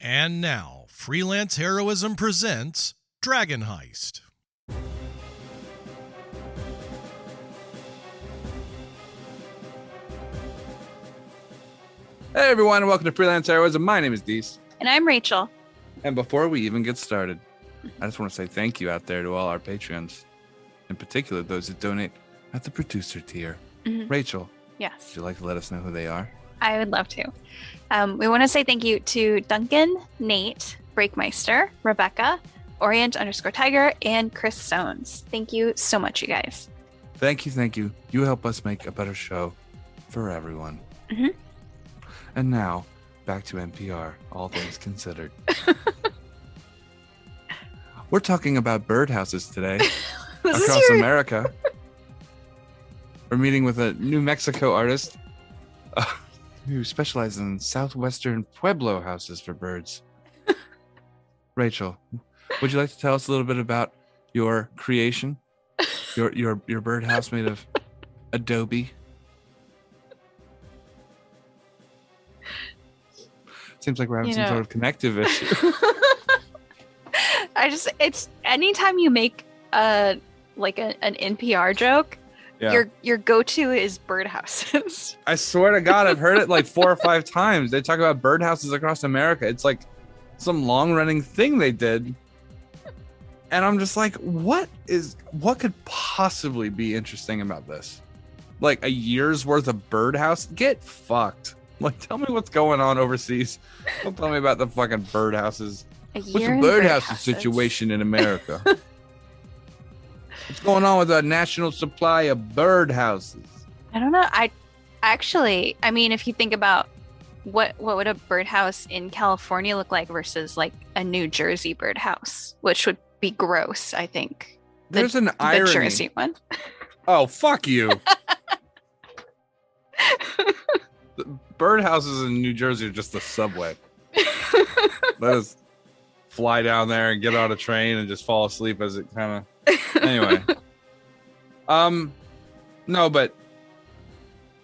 And now, Freelance Heroism presents Dragon Heist. Hey everyone, and welcome to Freelance Heroism. My name is Dees. And I'm Rachel. And before we even get started, I just want to say thank you out there to all our Patreons. In particular, those that donate at the producer tier. Mm-hmm. Rachel, yes. would you like to let us know who they are? I would love to. We want to say thank you to Duncan, Nate, Breakmeister, Rebecca, Orient_Tiger, and Chris Stones. Thank you so much, you guys. Thank you. You help us make a better show for everyone. Mm-hmm. And now, back to NPR, all things considered. We're talking about birdhouses today across America. We're meeting with a New Mexico artist who specializes in southwestern Pueblo houses for birds. Rachel, would you like to tell us a little bit about your creation? Your birdhouse made of adobe? Seems like we're having some sort of connective issue. It's anytime you make an NPR joke, your go-to is birdhouses. I swear to God, I've heard it like 4 or 5 times. They talk about birdhouses across America. It's like some long-running thing they did. And I'm just like, what could possibly be interesting about this? Like a year's worth of birdhouse? Get fucked. Like, tell me what's going on overseas. Don't tell me about the fucking birdhouses. What's the birdhouse situation in America? What's going on with the national supply of birdhouses? I don't know. I mean, if you think about what would a birdhouse in California look like versus like a New Jersey birdhouse, which would be gross, I think. There's an irony. The Jersey one. Oh, fuck you. The birdhouses in New Jersey are just the subway. Let us fly down there and get on a train and just fall asleep as it kind of... Anyway. No, but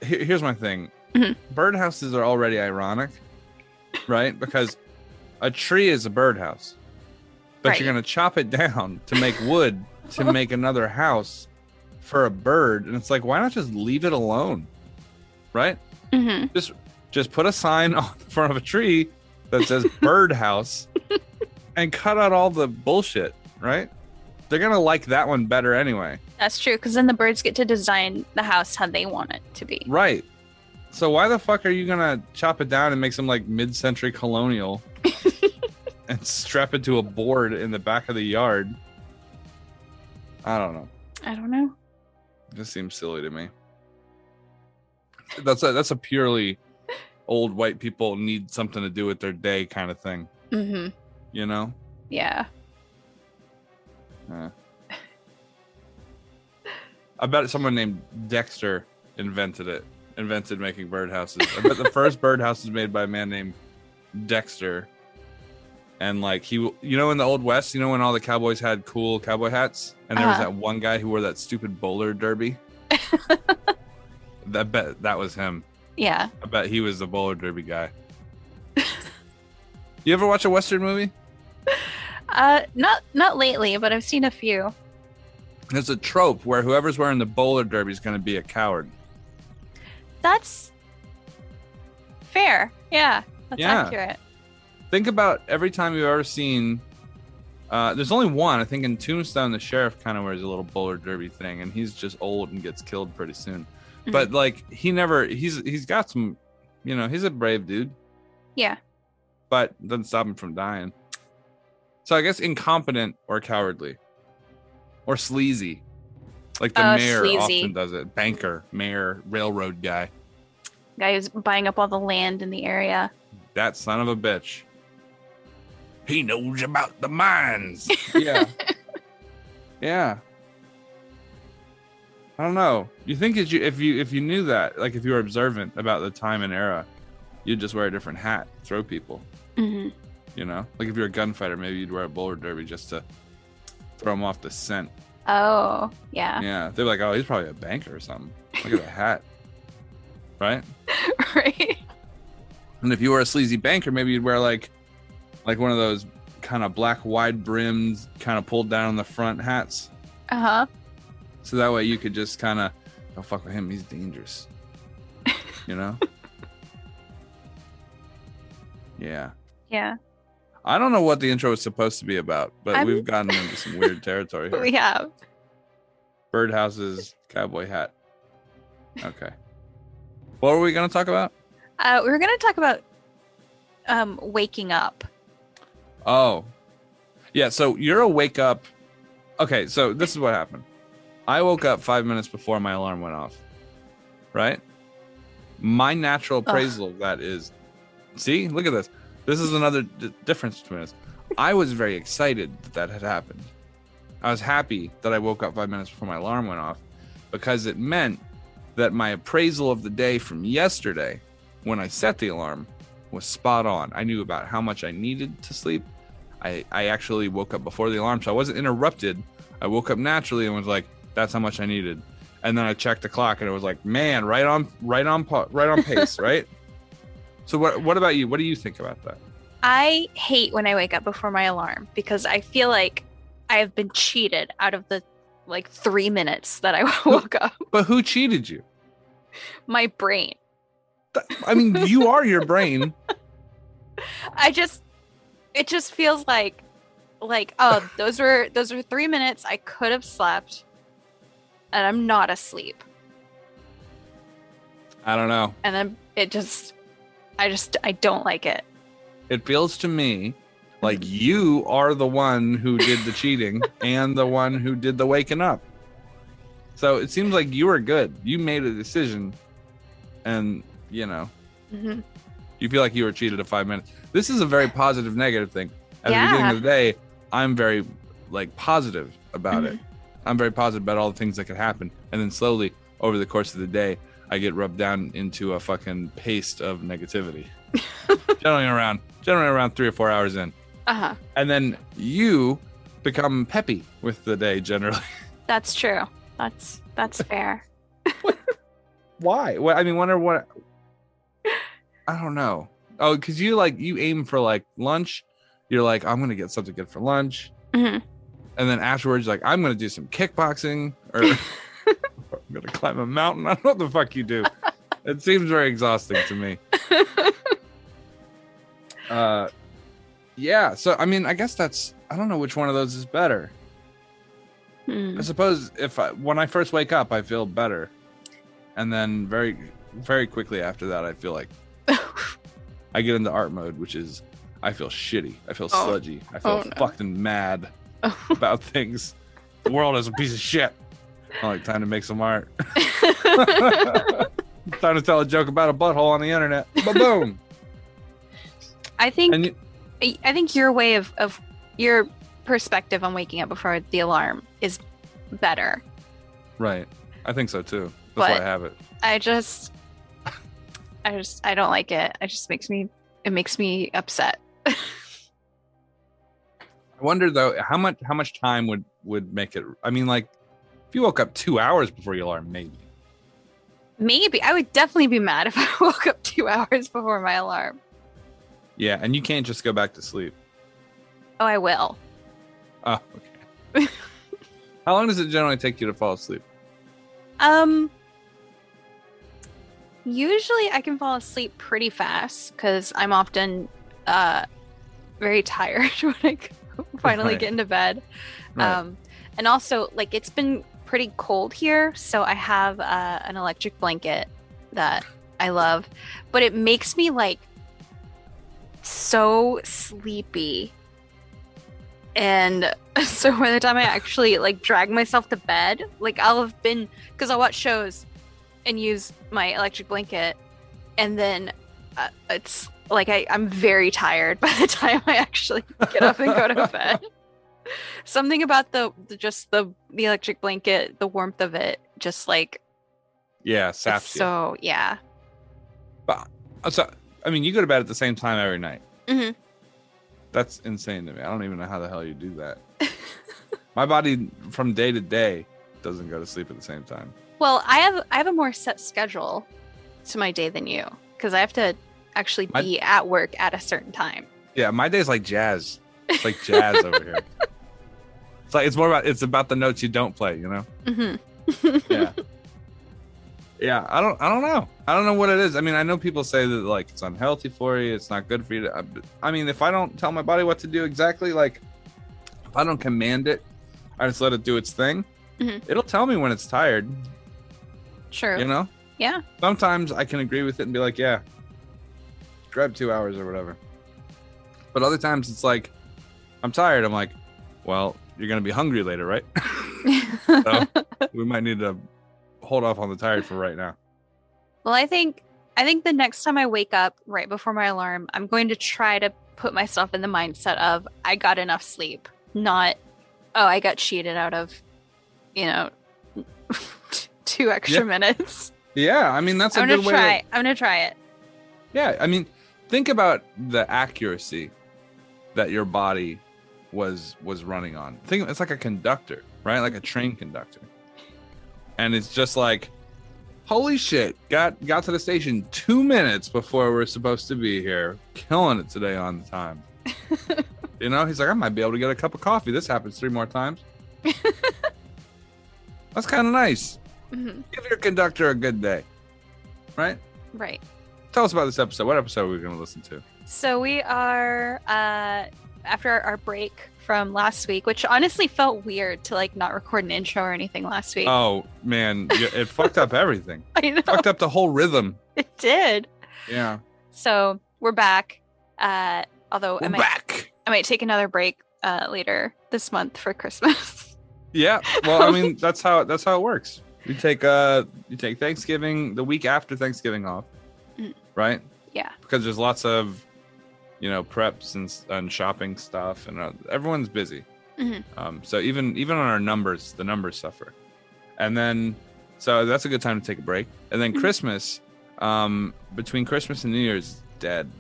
here's my thing. Mm-hmm. Birdhouses are already ironic, right? Because a tree is a birdhouse. But right. You're going to chop it down to make wood to make another house for a bird. And it's like, why not just leave it alone? Right? Mm-hmm. Just put a sign on front of a tree that says birdhouse and cut out all the bullshit, right? They're going to like that one better anyway. That's true, because then the birds get to design the house how they want it to be. Right. So why the fuck are you going to chop it down and make some like mid-century colonial and strap it to a board in the back of the yard? I don't know. This seems silly to me. That's a purely old white people need something to do with their day kind of thing. Mm-hmm. You know? Yeah. I bet someone named Dexter invented making birdhouses. I bet the first birdhouse was made by a man named Dexter. And like in the Old West, when all the cowboys had cool cowboy hats, and there was that one guy who wore that stupid bowler derby. I bet that was him. Yeah. I bet he was the bowler derby guy. You ever watch a Western movie? Not lately, but I've seen a few. There's a trope where whoever's wearing the bowler derby is going to be a coward. That's fair. Yeah, that's accurate. Think about every time you've ever seen. There's only one. I think in Tombstone, the sheriff kind of wears a little bowler derby thing, and he's just old and gets killed pretty soon. Mm-hmm. But like he's got some, he's a brave dude. Yeah. But doesn't stop him from dying. So I guess incompetent or cowardly. Or sleazy. Like the mayor often does it. Banker, mayor, railroad guy. Guy who's buying up all the land in the area. That son of a bitch. He knows about the mines. Yeah. Yeah. I don't know. You think if you knew that, like if you were observant about the time and era, you'd just wear a different hat, throw people. Mm-hmm. Like if you're a gunfighter, maybe you'd wear a bowler derby just to throw them off the scent. Oh, yeah. Yeah, they're like, oh, he's probably a banker or something. Look at the hat. Right? Right. And if you were a sleazy banker, maybe you'd wear like like one of those kind of black wide brimmed, kind of pulled down on the front hats. So that way you could just kind of, don't fuck with him, he's dangerous. You know? Yeah. Yeah. I don't know what the intro was supposed to be about, but we've gotten into some weird territory here. We have. Birdhouse's cowboy hat. Okay. What were we going to talk about? We were going to talk about waking up. Oh. Yeah, so you're a wake up. Okay, so this is what happened. I woke up 5 minutes before my alarm went off. Right? My natural appraisal of that is, see, look at this. This is another difference between us. I was very excited that had happened. I was happy that I woke up 5 minutes before my alarm went off because it meant that my appraisal of the day from yesterday, when I set the alarm, was spot on. I knew about how much I needed to sleep. I actually woke up before the alarm, so I wasn't interrupted. I woke up naturally and was like, that's how much I needed. And then I checked the clock and it was like, man, right on pace, right? So what about you? What do you think about that? I hate when I wake up before my alarm because I feel like I have been cheated out of the 3 minutes that I woke up. But who cheated you? My brain. I mean, you are your brain. It just feels like oh, those were 3 minutes I could have slept and I'm not asleep. I don't know. And then I don't like it. It feels to me like you are the one who did the cheating and the one who did the waking up. So it seems like you were good. You made a decision and, you know, you feel like you were cheated at 5 minutes. This is a very positive, negative thing. At the beginning of the day, I'm very positive about it. I'm very positive about all the things that could happen. And then slowly over the course of the day, I get rubbed down into a fucking paste of negativity. generally around 3 or 4 hours in. And then you become peppy with the day generally. That's true. That's fair. Why? What? I mean, wonder what. I don't know. Oh, because you aim for lunch. You're like, I'm gonna get something good for lunch. And then afterwards, you're like, I'm gonna do some kickboxing or I'm gonna climb a mountain. I don't know what the fuck you do. It seems very exhausting to me. Yeah. So I mean, I guess I don't know which one of those is better. I suppose when I first wake up, I feel better, and then very, very quickly after that, I feel like I get into art mode, which is I feel shitty. I feel sludgy. I feel fucking mad about things. The world is a piece of shit. Time to make some art. Time to tell a joke about a butthole on the internet. Boom. I think your way of your perspective on waking up before the alarm is better. Right. I think so too. That's why I have it. I don't like it. It makes me upset. I wonder though, how much time would make it? I mean, if you woke up 2 hours before your alarm, maybe I would definitely be mad if I woke up 2 hours before my alarm. Yeah, and you can't just go back to sleep. Oh, I will. Oh, okay. How long does it generally take you to fall asleep? Usually I can fall asleep pretty fast because I'm often very tired when I finally get into bed. Right. And also, it's been pretty cold here, so I have an electric blanket that I love, but it makes me so sleepy. And so by the time I actually drag myself to bed, I'll have been, because I'll watch shows and use my electric blanket, and then it's I'm very tired by the time I actually get up and go to bed. Something about the electric blanket, the warmth of it, just saps you. So yeah. But so I mean, you go to bed at the same time every night. That's insane to me. I don't even know how the hell you do that. My body from day to day doesn't go to sleep at the same time. Well, I have a more set schedule to my day than you because I have to actually be at work at a certain time. Yeah, my day's like jazz. It's like jazz over here. It's like it's about the notes you don't play, you know? Mm-hmm. Yeah. Yeah, I don't know. I don't know what it is. I mean, I know people say that like it's unhealthy for you, it's not good for you to, I mean, if I don't tell my body what to do exactly, like if I don't command it, I just let it do its thing. Mm-hmm. It'll tell me when it's tired. True. You know? Yeah. Sometimes I can agree with it and be like, yeah, grab 2 hours or whatever. But other times it's like, I'm tired. I'm like, well, you're going to be hungry later, right? So we might need to hold off on the tired for right now. Well, I think the next time I wake up right before my alarm, I'm going to try to put myself in the mindset of I got enough sleep, not, oh, I got cheated out of, 2 extra minutes. Yeah, I mean, that's a good way. I'm going to try it. Yeah, I mean, think about the accuracy that your body was running on. Think it's like a conductor, right? Like a train conductor. And it's just like, holy shit, got to the station 2 minutes before we're supposed to be here, killing it today on time. He's like, I might be able to get a cup of coffee. This happens 3 more times. That's kind of nice. Mm-hmm. Give your conductor a good day, right? Right. Tell us about this episode. What episode are we going to listen to? So we are after our break from last week, which honestly felt weird to like not record an intro or anything last week. Oh man, it fucked up everything. I know. Fucked up the whole rhythm. It did. Yeah. So we're back. Although We're back. I might take another break later this month for Christmas. Yeah. Well, I mean, that's how it works. You take Thanksgiving, the week after Thanksgiving off, right? Yeah. Because there's lots of, preps and shopping stuff, and everyone's busy. Mm-hmm. So even on our numbers, the numbers suffer. And then, so that's a good time to take a break. And then Christmas, between Christmas and New Year's, dead.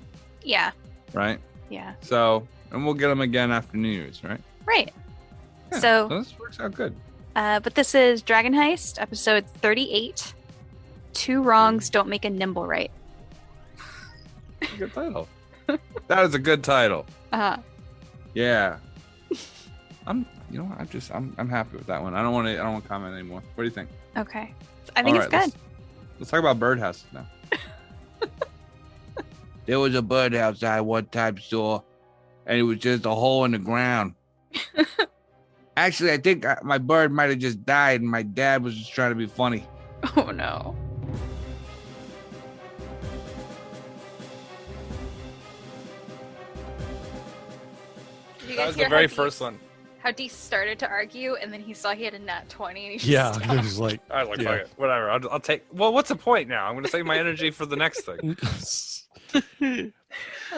Yeah. Right. Yeah. So, and we'll get them again after New Year's, right? Right. Yeah, so this works out good. But this is Dragon Heist, episode 38. 2 wrongs don't make a Nimblewright. Good title. That is a good title. Yeah. I'm happy with that one. I don't want to comment anymore. What do you think? Okay. I think it's good. Let's talk about birdhouses now. There was a birdhouse I one time saw, and it was just a hole in the ground. Actually, I think my bird might have just died, and my dad was just trying to be funny. Oh, no. That was the very first one. How Dee started to argue, and then he saw he had a nat 20, and he just Yeah, stopped. it was like, I was like, fuck it, whatever. I'll take. Well, what's the point now? I'm going to save my energy for the next thing. And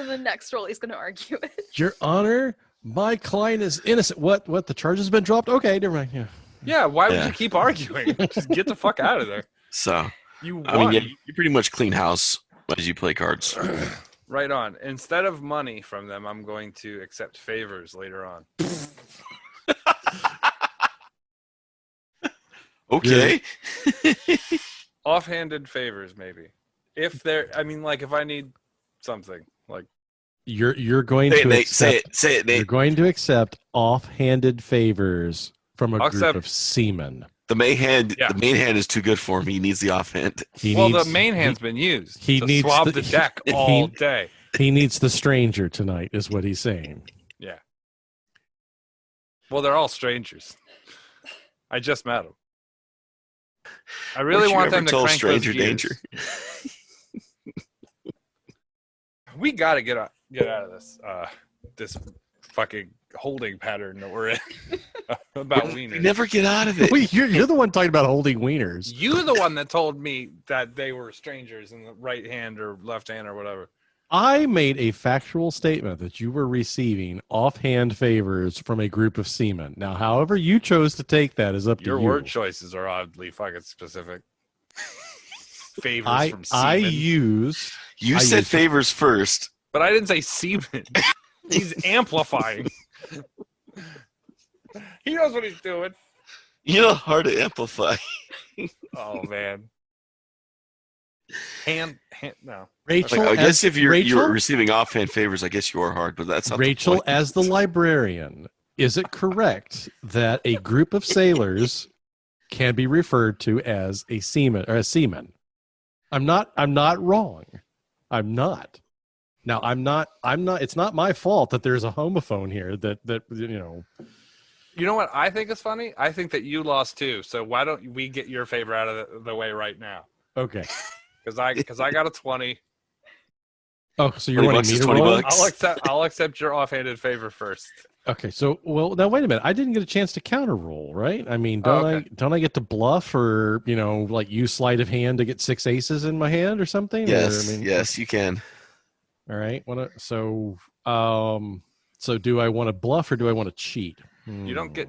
the next roll, he's going to argue it. Your Honor, my client is innocent. What? The charge has been dropped? Okay, never mind. Yeah. Yeah, why would you keep arguing? Just get the fuck out of there. So, you won. I mean, you pretty much clean house as you play cards. Right on. Instead of money from them, I'm going to accept favors later on. Okay. Offhanded favors, maybe. If I need something, like You're going to accept. Say it, Nate. You're going to accept offhanded favors from a group of seamen. The main hand is too good for him. He needs the offhand. The main hand's been used. He needs swab the deck all day. He needs the stranger tonight, is what he's saying. Yeah. Well, they're all strangers. I just met them. I really want them to crank stranger those danger. We got to get out of this fucking holding pattern that we're in about wieners. We never get out of it. Wait, you're the one talking about holding wieners. You the one that told me that they were strangers in the right hand or left hand or whatever. I made a factual statement that you were receiving offhand favors from a group of seamen. Now, however you chose to take that is up to you. Your word choices are oddly fucking specific. Favors from seamen. You said favors first. But I didn't say seaman. He's amplifying. He knows what he's doing. You know, hard to amplify. Oh, man. No. Rachel, I guess if you're Rachel, receiving offhand favors, I guess you are hard, but that's not Rachel, the point. as the librarian, is it correct that a group of sailors can be referred to as a seaman or a seaman? I'm not wrong. I'm not. Now I'm not it's not my fault that there's a homophone here that You know what I think is funny? I think that you lost too. So why don't we get your favor out of the way right now? Okay. Because I got a 20. Oh, so you're wanting me to roll? I'll accept your offhanded favor first. Okay, so now wait a minute. I didn't get a chance to counter roll, right? I mean, okay. don't I get to bluff or like use sleight of hand to get 6 aces in my hand or something? Yes, or, yes, you can. All right. So do I want to bluff or do I want to cheat? You don't get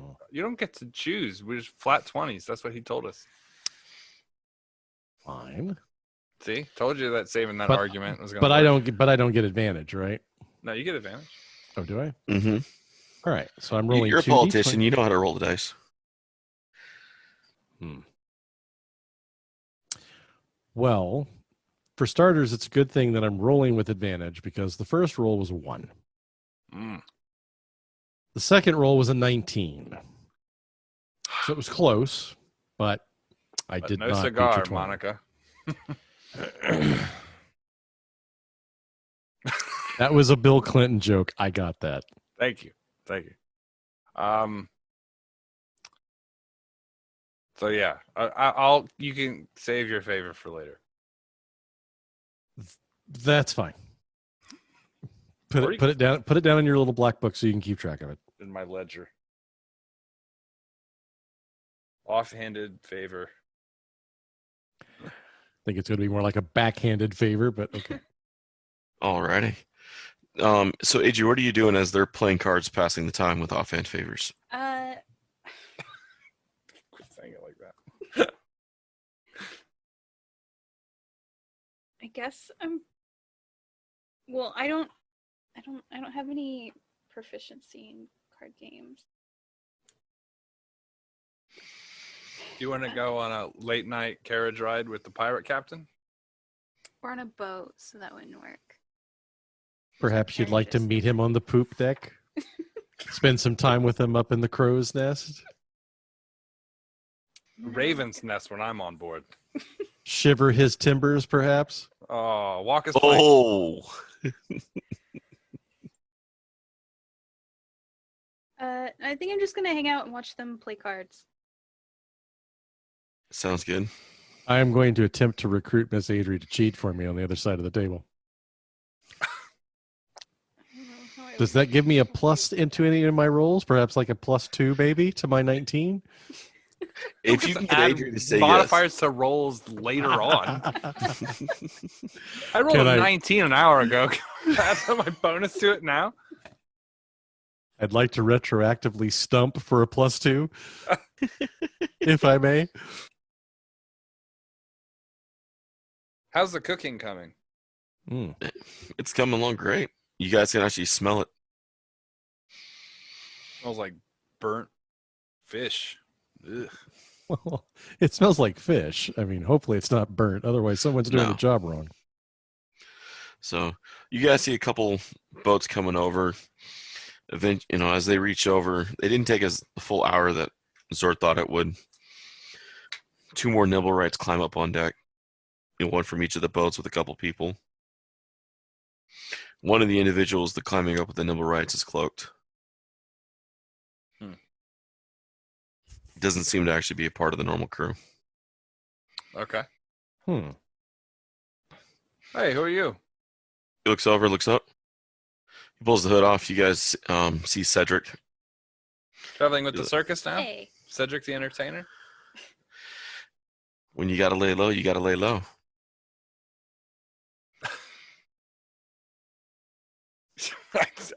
to choose. We're just flat 20s. That's what he told us. Fine. See, told you that saving that argument was going. But I don't get advantage, right? No, you get advantage. Oh, do I? Mm-hmm. All right. So I'm rolling. You're a politician. You know how to roll the dice. Well, for starters, it's a good thing that I'm rolling with advantage because the first roll was a 1. The second roll was a 19. So it was close, but I did not cigar, beat your 20. Monica. That was a Bill Clinton joke. I got that. Thank you. So yeah, you can save your favor for later. That's fine. Put it down in your little black book so you can keep track of it. In my ledger. Offhanded favor. I think it's going to be more like a backhanded favor, but okay. Alrighty. So AJ, what are you doing as they're playing cards, passing the time with offhand favors? Quit saying it like that. I guess I don't have any proficiency in card games. Do you want to go on a late night carriage ride with the pirate captain? Or on a boat, so that wouldn't work. Perhaps you'd like to meet him on the poop deck? Spend some time with him up in the crow's nest? Raven's nest when I'm on board. Shiver his timbers, perhaps? Oh, walk his plank. Oh! I think I'm just going to hang out and watch them play cards. Sounds good. I am going to attempt to recruit Miss Adri to cheat for me on the other side of the table. Does that give me a plus into any of my rolls? Perhaps like a +2, maybe, to my 19? If you can get Adrian to say modifiers yes. to rolls later on. I rolled a 19 an hour ago. Can I add my bonus to it now? I'd like to retroactively stump for a +2, if I may. How's the cooking coming? It's coming along great. You guys can actually smell it. Smells like burnt fish. Ugh. Well, it smells like fish. I mean, hopefully it's not burnt. Otherwise, someone's doing the job wrong. So you guys see a couple boats coming over. As they reach over, they didn't take us the full hour that Zord thought it would. 2 more Nimblewrights climb up on deck. One from each of the boats with a couple people. One of the individuals that climbing up with the Nimblewrights is cloaked. Doesn't seem to actually be a part of the normal crew. Okay. Hey, who are you? He looks over, looks up. He pulls the hood off. You guys see Cedric. Traveling with the circus now? Hey. Cedric the entertainer? When you gotta lay low, you gotta lay low.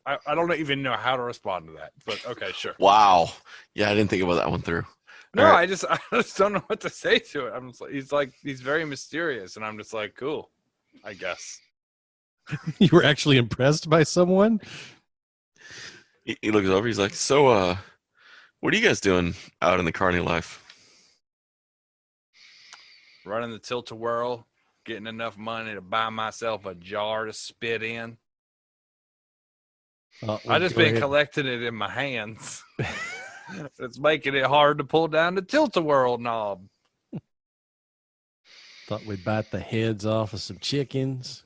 I don't even know how to respond to that, but okay, sure. Wow. Yeah, I didn't think about that one through. No, right. I just don't know what to say to it. He's very mysterious, and I'm just like, cool, I guess. You were actually impressed by someone? He looks over. He's like, so, what are you guys doing out in the carny life? Running the tilt-a-whirl, getting enough money to buy myself a jar to spit in. I just been collecting it in my hands. It's making it hard to pull down the tilt-a-whirl knob. Thought we'd bite the heads off of some chickens.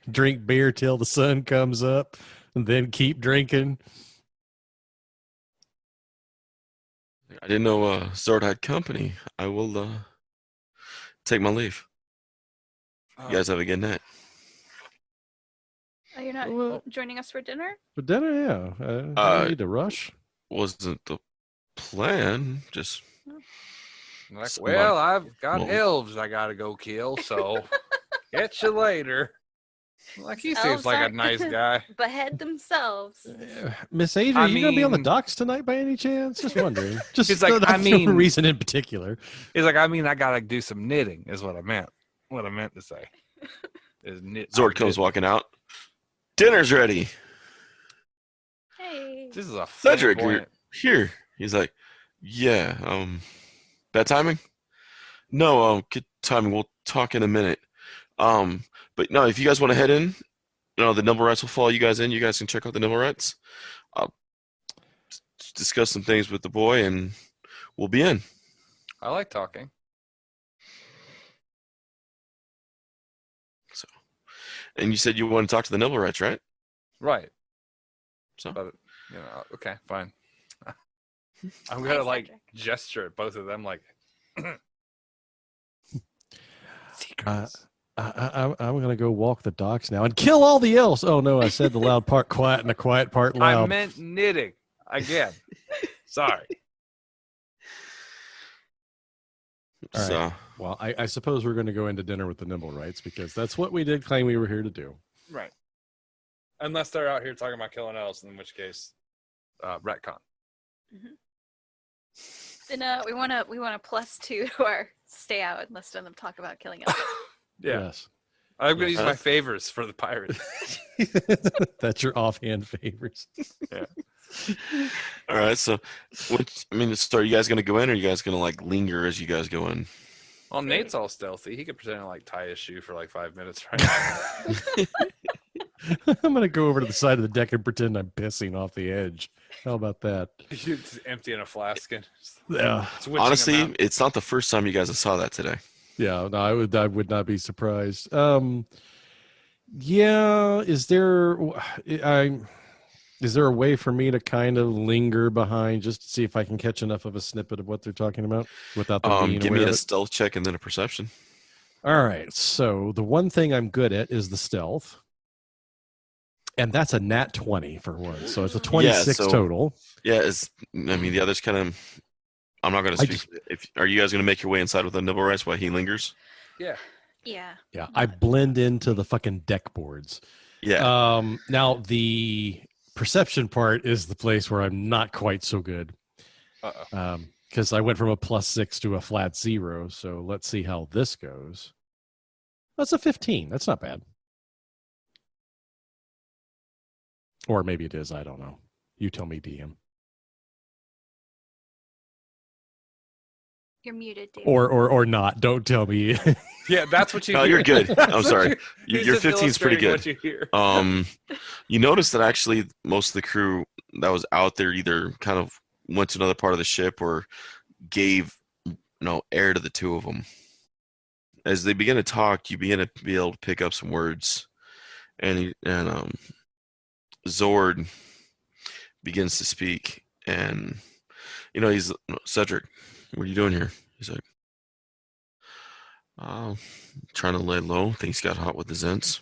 Drink beer till the sun comes up, and then keep drinking. I didn't know Zord had company. I will take my leave. You guys have a good night. Oh, you're not joining us for dinner? For dinner, yeah. I don't need to rush. Wasn't the plan. Just like, well, I've got elves I gotta go kill, so catch you later. Like, he seems like a nice guy. Behead themselves. Miss Adria, you gonna be on the docks tonight by any chance? Just wondering. Just he's like, no reason in particular. He's like, I gotta do some knitting, is what I meant. What I meant to say. Is knit. Zord comes walking out. Dinner's ready. Hey. This is a Cedric, you're here. He's like, yeah, bad timing? No, good timing. We'll talk in a minute. But no, if you guys want to head in, the Nimblewrights will follow you guys in. You guys can check out the Nimblewrights. I'll discuss some things with the boy, and we'll be in. I like talking. So, and you said you want to talk to the Nimblewrights, right? Right. So, but, okay, fine. I'm gonna gesture at both of them like. Secrets. I'm going to go walk the docks now and kill all the elves. Oh, no, I said the loud part quiet and the quiet part loud. I meant knitting. Again. Sorry. All right. Well, I suppose we're going to go into dinner with the Nimblewrights because that's what we did claim we were here to do. Right. Unless they're out here talking about killing elves, in which case, retcon. Mm-hmm. Then we want a +2 to our stay out and listen to them talk about killing elves. Yeah. Yes. I'm going to use my favors for the pirates. That's your offhand favors. Yeah. All right. So, are you guys going to go in or are you guys going to linger as you guys go in? Well, Nate's all stealthy. He could pretend to tie his shoe for 5 minutes right now. I'm going to go over to the side of the deck and pretend I'm pissing off the edge. How about that? You're just emptying a flask and honestly, it's not the first time you guys saw that today. Yeah, no, I would not be surprised. Yeah, is there a way for me to kind of linger behind just to see if I can catch enough of a snippet of what they're talking about without them being give aware me of a it? stealth check and then a perception. All right, so the one thing I'm good at is the stealth. And that's a nat 20 for one. So it's a 26 total. Yeah, the others kind of... I'm not going to speak. Are you guys going to make your way inside with the Nimblewrights while he lingers? Yeah. Yeah. Yeah, I blend into the fucking deck boards. Yeah. Now, the perception part is the place where I'm not quite so good. Because I went from a +6 to a flat 0. So let's see how this goes. That's a 15. That's not bad. Or maybe it is. I don't know. You tell me, DM. You're muted, David. Or not. Don't tell me. Yeah, that's what you hear. You're good. I'm sorry. Your 15 is pretty good. What you hear. You notice that actually most of the crew that was out there either kind of went to another part of the ship or gave air to the two of them. As they begin to talk, you begin to be able to pick up some words. And Zord begins to speak. And, he's Cedric. What are you doing here? He's like, trying to lay low. Things got hot with the Zents.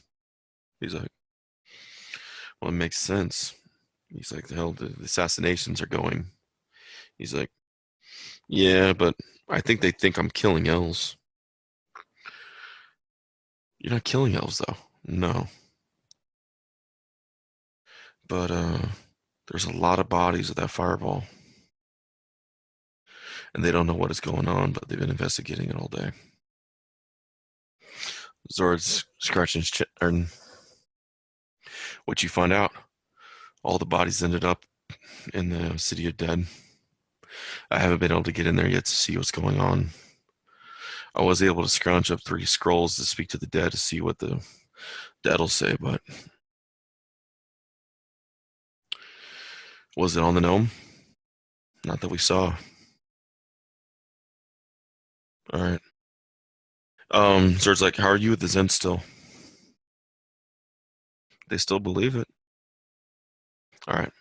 He's like, well, it makes sense. He's like, the hell, the assassinations are going. He's like, yeah, but I think they think I'm killing elves. You're not killing elves, though. No. But there's a lot of bodies of that fireball. And they don't know what is going on, but they've been investigating it all day. Zord's scratching his chin. What you find out? All the bodies ended up in the City of Dead. I haven't been able to get in there yet to see what's going on. I was able to scrounge up 3 scrolls to speak to the dead to see what the dead will say, but was it on the gnome? Not that we saw. All right. Zord's like, how are you with the Zen still? They still believe it. All right.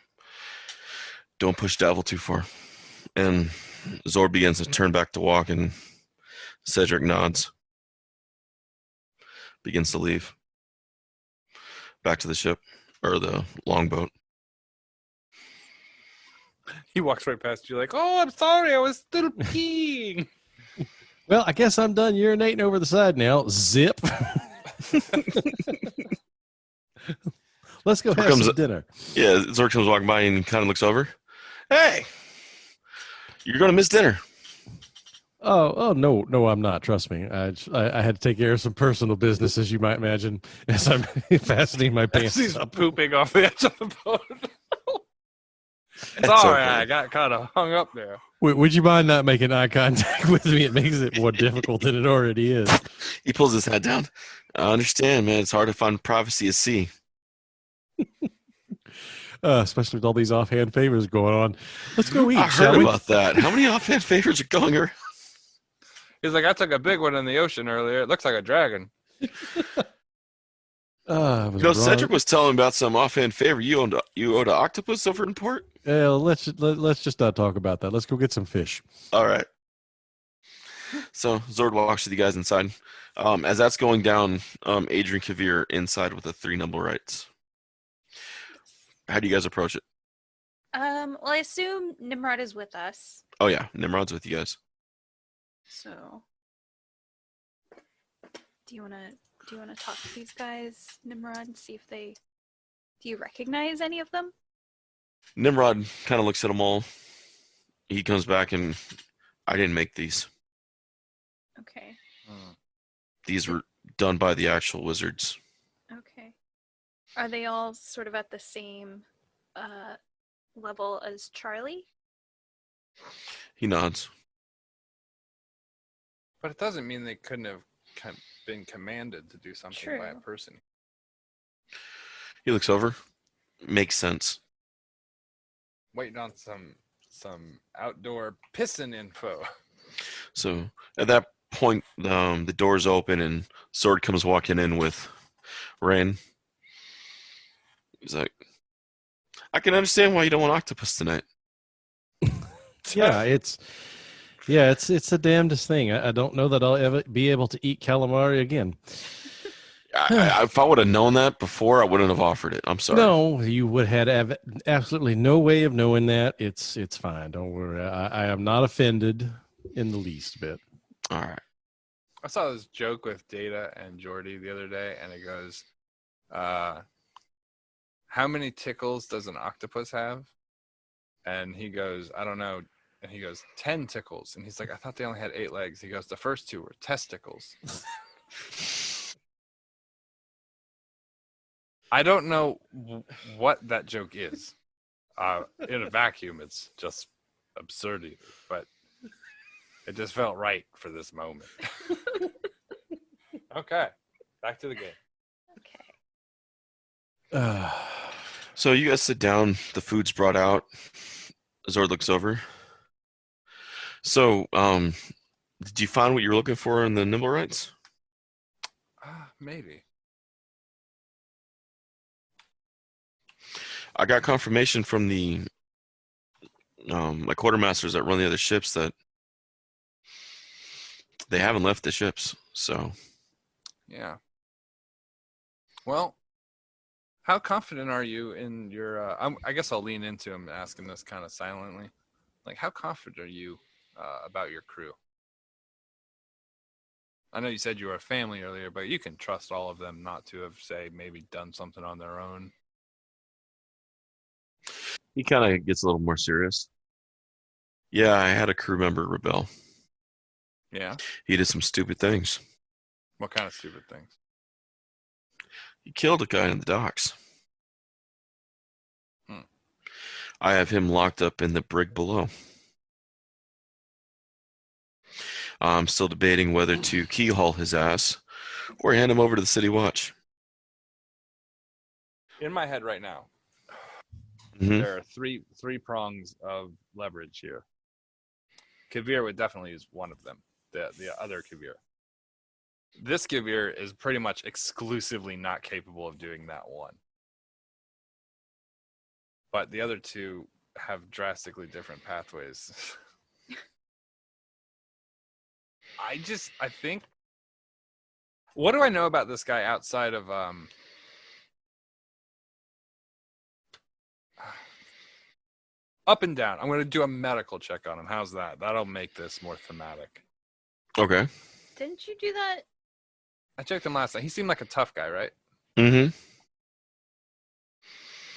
Don't push Devil too far. And Zord begins to turn back to walk, and Cedric nods. Begins to leave. Back to the ship, or the longboat. He walks right past you like, oh, I'm sorry, I was still peeing. Well, I guess I'm done urinating over the side now. Zip. Let's go have some dinner. Yeah, Zord comes walking by and kind of looks over. Hey, you're going to miss dinner. Oh, no, I'm not. Trust me. I had to take care of some personal business, as you might imagine, as I'm fastening my pants. He's pooping off the edge of the boat. It's Sorry, okay. I got kind of hung up there. Would you mind not making eye contact with me? It makes it more difficult than it already is. He pulls his head down. I understand, man. It's hard to find privacy at sea. Especially with all these offhand favors going on. Let's go eat, I shall heard we? about that. How many offhand favors are going around? He's like, I took a big one in the ocean earlier. It looks like a dragon. Cedric was telling me about some offhand favor you owed an octopus over in port. Let's just not talk about that. Let's go get some fish. All right. So Zord walks with you guys inside. As that's going down, Adrian Kaeviir inside with the 3 Nimblewrights. How do you guys approach it? Well, I assume Nimrod is with us. Oh yeah, Nimrod's with you guys. So, do you wanna talk to these guys, Nimrod, and see if do you recognize any of them? Nimrod kind of looks at them all. He comes back and I didn't make these. Okay. These were done by the actual wizards. Okay. Are they all sort of at the same level as Charlie? He nods. But it doesn't mean they couldn't have been commanded to do something by a person. He looks over. Makes sense. Waiting on some outdoor pissing info. So at that point, the doors open and Zord comes walking in with Rayne. He's like, I can understand why you don't want octopus tonight. Yeah, it's the damnedest thing. I don't know that I'll ever be able to eat calamari again. If I would have known that before, I wouldn't have offered it. I'm sorry. No, you would have absolutely no way of knowing that. It's fine. Don't worry. I am not offended in the least bit. All right. I saw this joke with Data and Jordy the other day, and it goes, how many tickles does an octopus have? And he goes, I don't know. And he goes, 10 tickles. And he's like, I thought they only had 8 legs. He goes, the first 2 were testicles. I don't know what that joke is. In a vacuum, it's just absurdity. But it just felt right for this moment. Okay. Back to the game. Okay. So you guys sit down. The food's brought out. Zord looks over. So, did you find what you were looking for in the Nimblewrights? Maybe. I got confirmation from the my quartermasters that run the other ships that they haven't left the ships. So, Yeah. Well, how confident are you in your? I guess I'll lean into him asking this kind of silently. Like, how confident are you about your crew? I know you said you were a family earlier, but you can trust all of them not to have, say, maybe done something on their own. he kind of gets a little more serious. Yeah, I had a crew member rebel. Yeah. He did some stupid things. What kind of stupid things? He killed a guy in the docks. Hmm. I have him locked up in the brig below. I'm still debating whether to keyhaul his ass or hand him over to the City Watch. In my head right now, Mhm. there are three prongs of leverage here. Kaeviir would definitely use one of them. The other Kaeviir. This Kaeviir is pretty much exclusively not capable of doing that one. But the other two have drastically different pathways. I think. What do I know about this guy outside of up and down? I'm going to do a medical check on him. How's that? That'll make this more thematic. Okay. Didn't you do that? I checked him last night. He seemed like a tough guy, right? Mhm.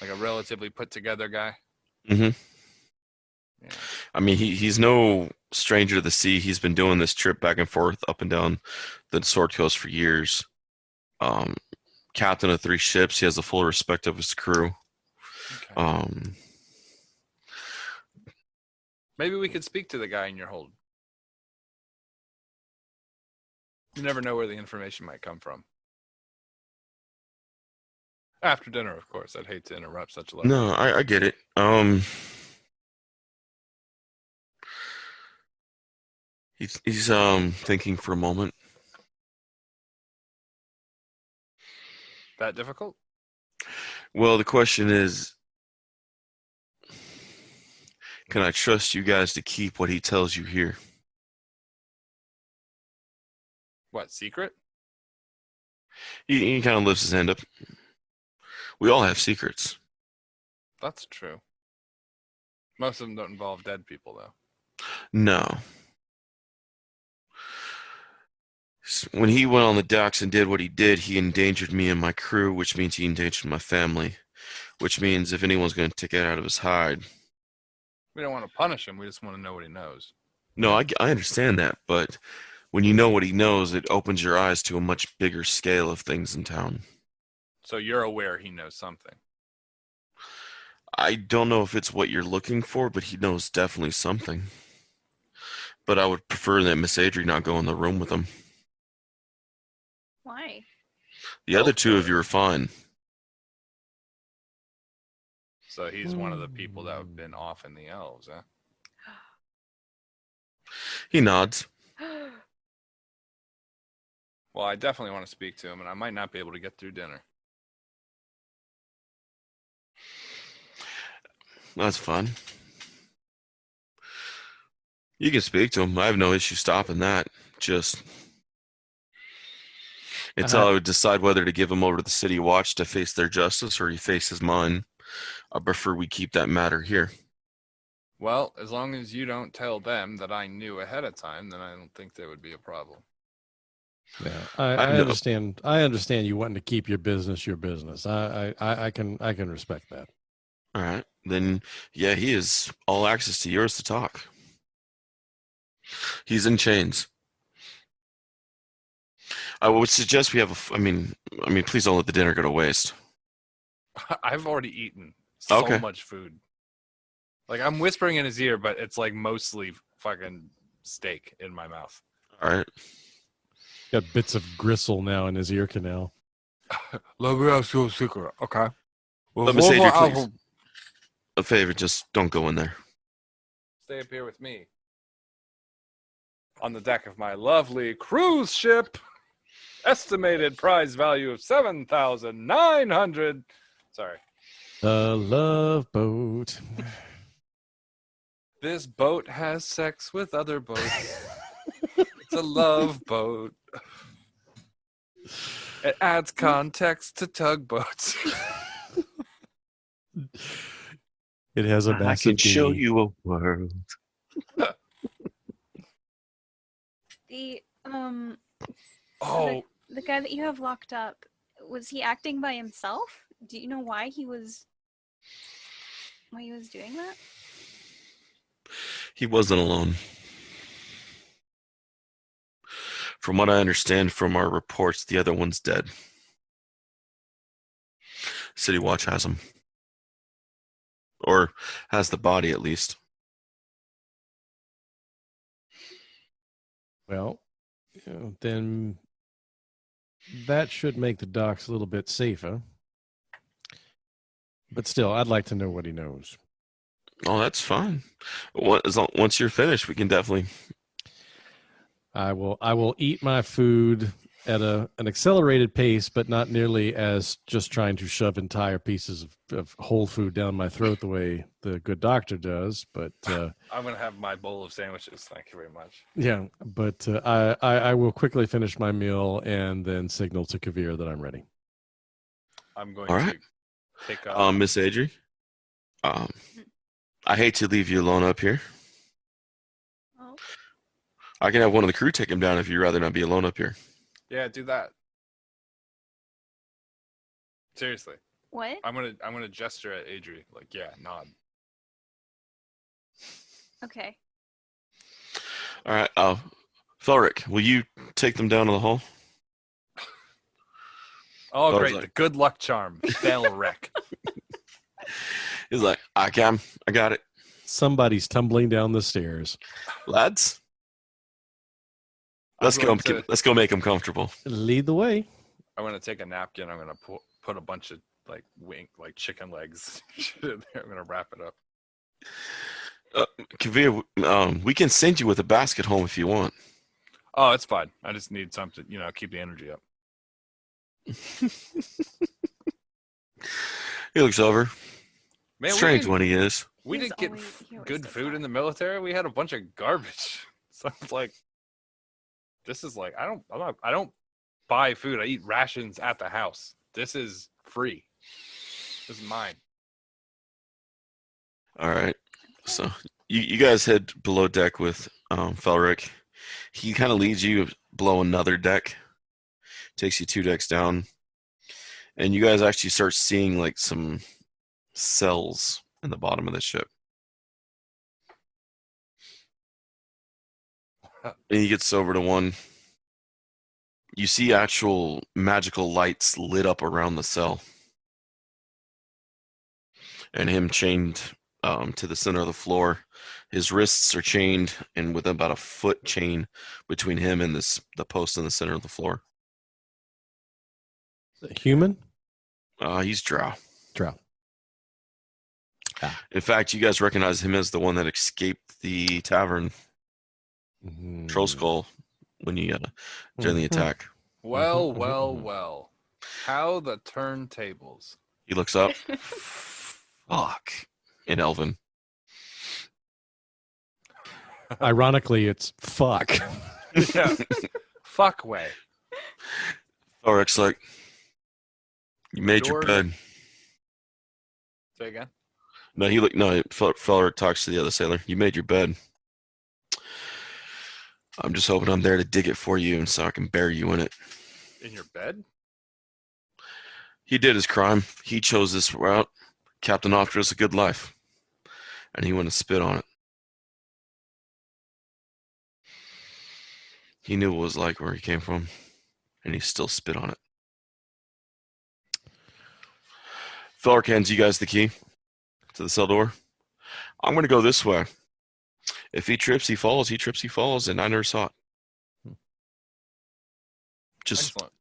Like a relatively put together guy. Mhm. Yeah. I mean, he's no stranger to the sea. He's been doing this trip back and forth up and down the Sword Coast for years. Um, Captain of 3 ships. He has the full respect of his crew. Okay. Um, Maybe we could speak to the guy in your hold. You never know where the information might come from. After dinner, of course. I'd hate to interrupt such a lovely. no, I get it. He's thinking for a moment. That difficult? Well, the question is, can I trust you guys to keep what he tells you here? What, secret? He kind of lifts his hand up. We all have secrets. That's true. Most of them don't involve dead people, though. No. When he went on the docks and did what he did, he endangered me and my crew, which means he endangered my family. Which means if anyone's going to take it out of his hide. We don't want to punish him. We just want to know what he knows. No, I understand that, but when you know what he knows, it opens your eyes to a much bigger scale of things in town. So you're aware he knows something. I don't know if it's what you're looking for, but he knows definitely something. But I would prefer that Miss Adri not go in the room with him. Why? The other two of you are fine. So he's one of the people that have been off in the elves, huh? He nods. Well, I definitely want to speak to him, and I might not be able to get through dinner. That's fine. You can speak to him. I have no issue stopping that. Just until I would decide whether to give him over to the City Watch to face their justice or he faces mine. I prefer we keep that matter here. Well, as long as you don't tell them that I knew ahead of time, then I don't think there would be a problem. Yeah, I understand. I understand you wanting to keep your business your business. I can respect that. All right, then yeah, he has all access to yours to talk. He's in chains. I would suggest we have I mean, please don't let the dinner go to waste. I've already eaten so Okay. much food. Like, I'm whispering in his ear, but it's like mostly fucking steak in my mouth. All right. Got bits of gristle now in his ear canal. Let me ask you a secret, okay? Let me say to you, please. A favor, just don't go in there. Stay up here with me. On the deck of my lovely cruise ship. Estimated prize value of 7,900. Sorry. The Love Boat. This boat has sex with other boats. It's a love boat. It adds context to tugboats. It has a I massive can show dinghy. you a world. The Oh, the guy that you have locked up, was he acting by himself? Do you know why he was doing that? He wasn't alone. From what I understand from our reports, the other one's dead. City Watch has him. Or has the body, at least. Well, then that should make the docks a little bit safer. But still, I'd like to know what he knows. Oh, that's fine. Once you're finished, we can definitely. I will eat my food at an accelerated pace, but not nearly as just trying to shove entire pieces of whole food down my throat the way the good doctor does. But I'm gonna have my bowl of sandwiches. Thank you very much. yeah, but I will quickly finish my meal and then signal to Kaeviir that I'm ready. I'm going All right. to pick up. Miss Adri, I hate to leave you alone up here. Oh. I can have one of the crew take him down if you'd rather not be alone up here. Yeah, do that. Seriously, What? I'm gonna gesture at Adri, like, yeah, nod. Okay. All right. Felric, will you take them down to the hall? Oh, I was great! like- The good luck charm, fail wreck. He's like, I got it, Somebody's tumbling down the stairs. lads. I'm Let's go. going to- Let's go make them comfortable. Lead the way. I'm gonna take a napkin. I'm gonna put a bunch of like chicken legs in there. I'm gonna wrap it up. Kaeviir, we can send you with a basket home if you want. Oh, it's fine. I just need something, keep the energy up. He looks over. Man, Strange one he is. we He's didn't get always- he always good does food that. in the military. We had a bunch of garbage. So it's like, this is like, I don't buy food. I eat rations at the house. This is free. This is mine. All right. So you guys head below deck with Felric. He kind of leads you below another deck. Takes you 2 decks down. And you guys actually start seeing like some cells in the bottom of the ship. And he gets over to one. You see actual magical lights lit up around the cell. And him chained to the center of the floor. His wrists are chained, and with about a foot chain between him and the post in the center of the floor. Human? He's Drow. Drow. In fact, you guys recognize him as the one that escaped the tavern Troll Skull when you during the attack. Well, well, well. How the turntables. He looks up. Fuck. In Elven. Ironically, it's fuck. Yeah. Fuck way. Felric's like, you made your Door- bed. Say again. No, Felric talks to the other sailor. You made your bed. I'm just hoping I'm there to dig it for you and so I can bury you in it. In your bed? He did his crime. He chose this route. Captain offered us a good life. And he went to spit on it. He knew what it was like where he came from. And he still spit on it. Felric hands you guys the key to the cell door. I'm going to go this way. If he trips, he falls. He trips, he falls. And I never saw it. Just Excellent.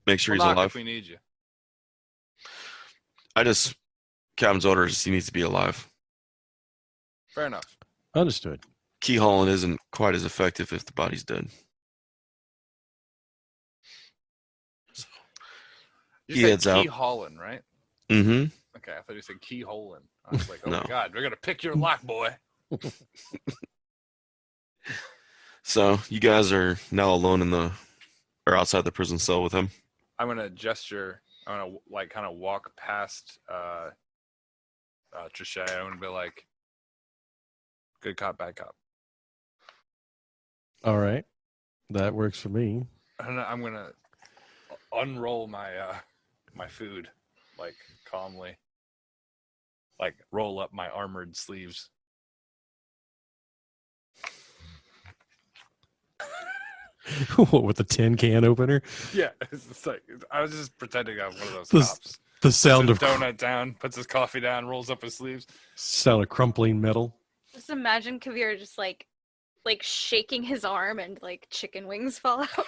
make sure We'll he's knock alive. if we need you. Captain's orders, he needs to be alive. Fair enough. Understood. Key hauling isn't quite as effective if the body's dead. You He said heads key out. hauling, right? Mm-hmm. Okay, I thought you said key holing. I was like, oh No. my god, we're gonna pick your lock, boy. So you guys are now alone or outside the prison cell with him. I'm gonna gesture. I'm gonna kind of walk past Trichet. I'm gonna be like, good cop, bad cop. All right. That works for me. And I'm gonna unroll my my food, like calmly, like roll up my armored sleeves. What, with the tin can opener? Yeah, it's just like I was just pretending I was one of those This- cops. The sound Puts of his donut down, puts his coffee down, rolls up his sleeves. sound of crumpling metal. Just imagine Kaeviir just like like shaking his arm and like chicken wings fall out.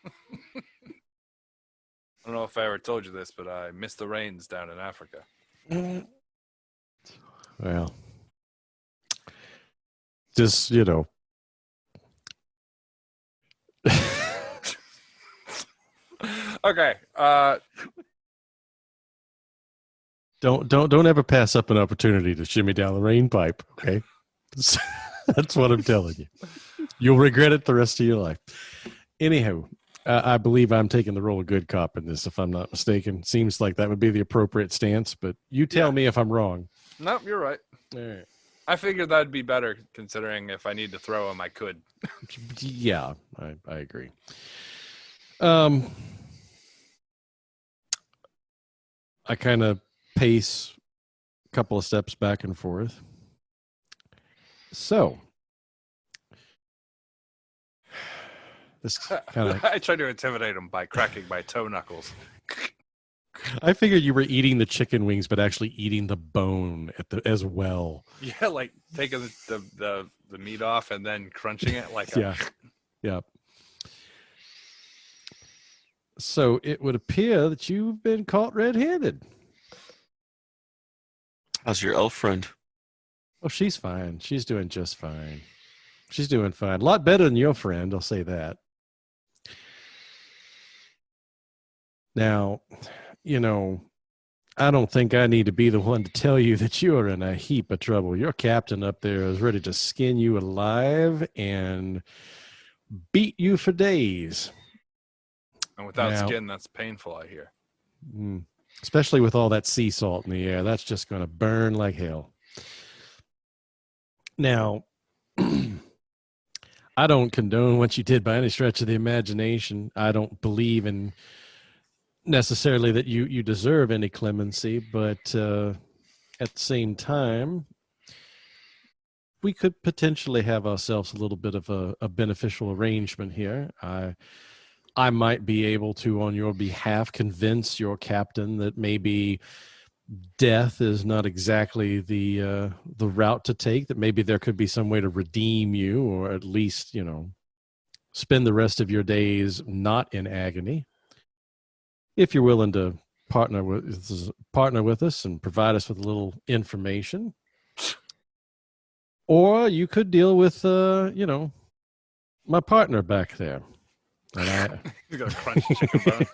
I don't know if I ever told you this, but I missed the rains down in Africa. Well, just, you know. Okay. Don't ever pass up an opportunity to shimmy down the rain pipe, okay? That's what I'm telling you. You'll regret it the rest of your life. Anyhow, I believe I'm taking the role of good cop in this, if I'm not mistaken. Seems like that would be the appropriate stance, but you tell me if I'm wrong. Nope, you're right. All right. I figured that'd be better, considering if I need to throw him, I could. Yeah, I agree. I kind of pace a couple of steps back and forth. So, this kind of... I tried to intimidate him by cracking my toe knuckles. I figured you were eating the chicken wings, but actually eating the bone as well. Yeah, like taking the meat off and then crunching it like Yeah. So it would appear that you've been caught red-handed. How's your elf friend? Oh, she's fine. She's doing just fine. She's doing fine. A lot better than your friend, I'll say that. Now, you know, I don't think I need to be the one to tell you that you are in a heap of trouble. Your captain up there is ready to skin you alive and beat you for days. And without skin, that's painful, I hear. Especially with all that sea salt in the air. That's just going to burn like hell. Now, I don't condone what you did by any stretch of the imagination. I don't believe in necessarily that you deserve any clemency, but at the same time, we could potentially have ourselves a little bit of a beneficial arrangement here. I might be able to, on your behalf, convince your captain that maybe death is not exactly the route to take, that maybe there could be some way to redeem you, or at least, you know, spend the rest of your days not in agony. If you're willing to partner with us and provide us with a little information. Or you could deal with, you know, my partner back there. And He's got a crunchy chicken bone.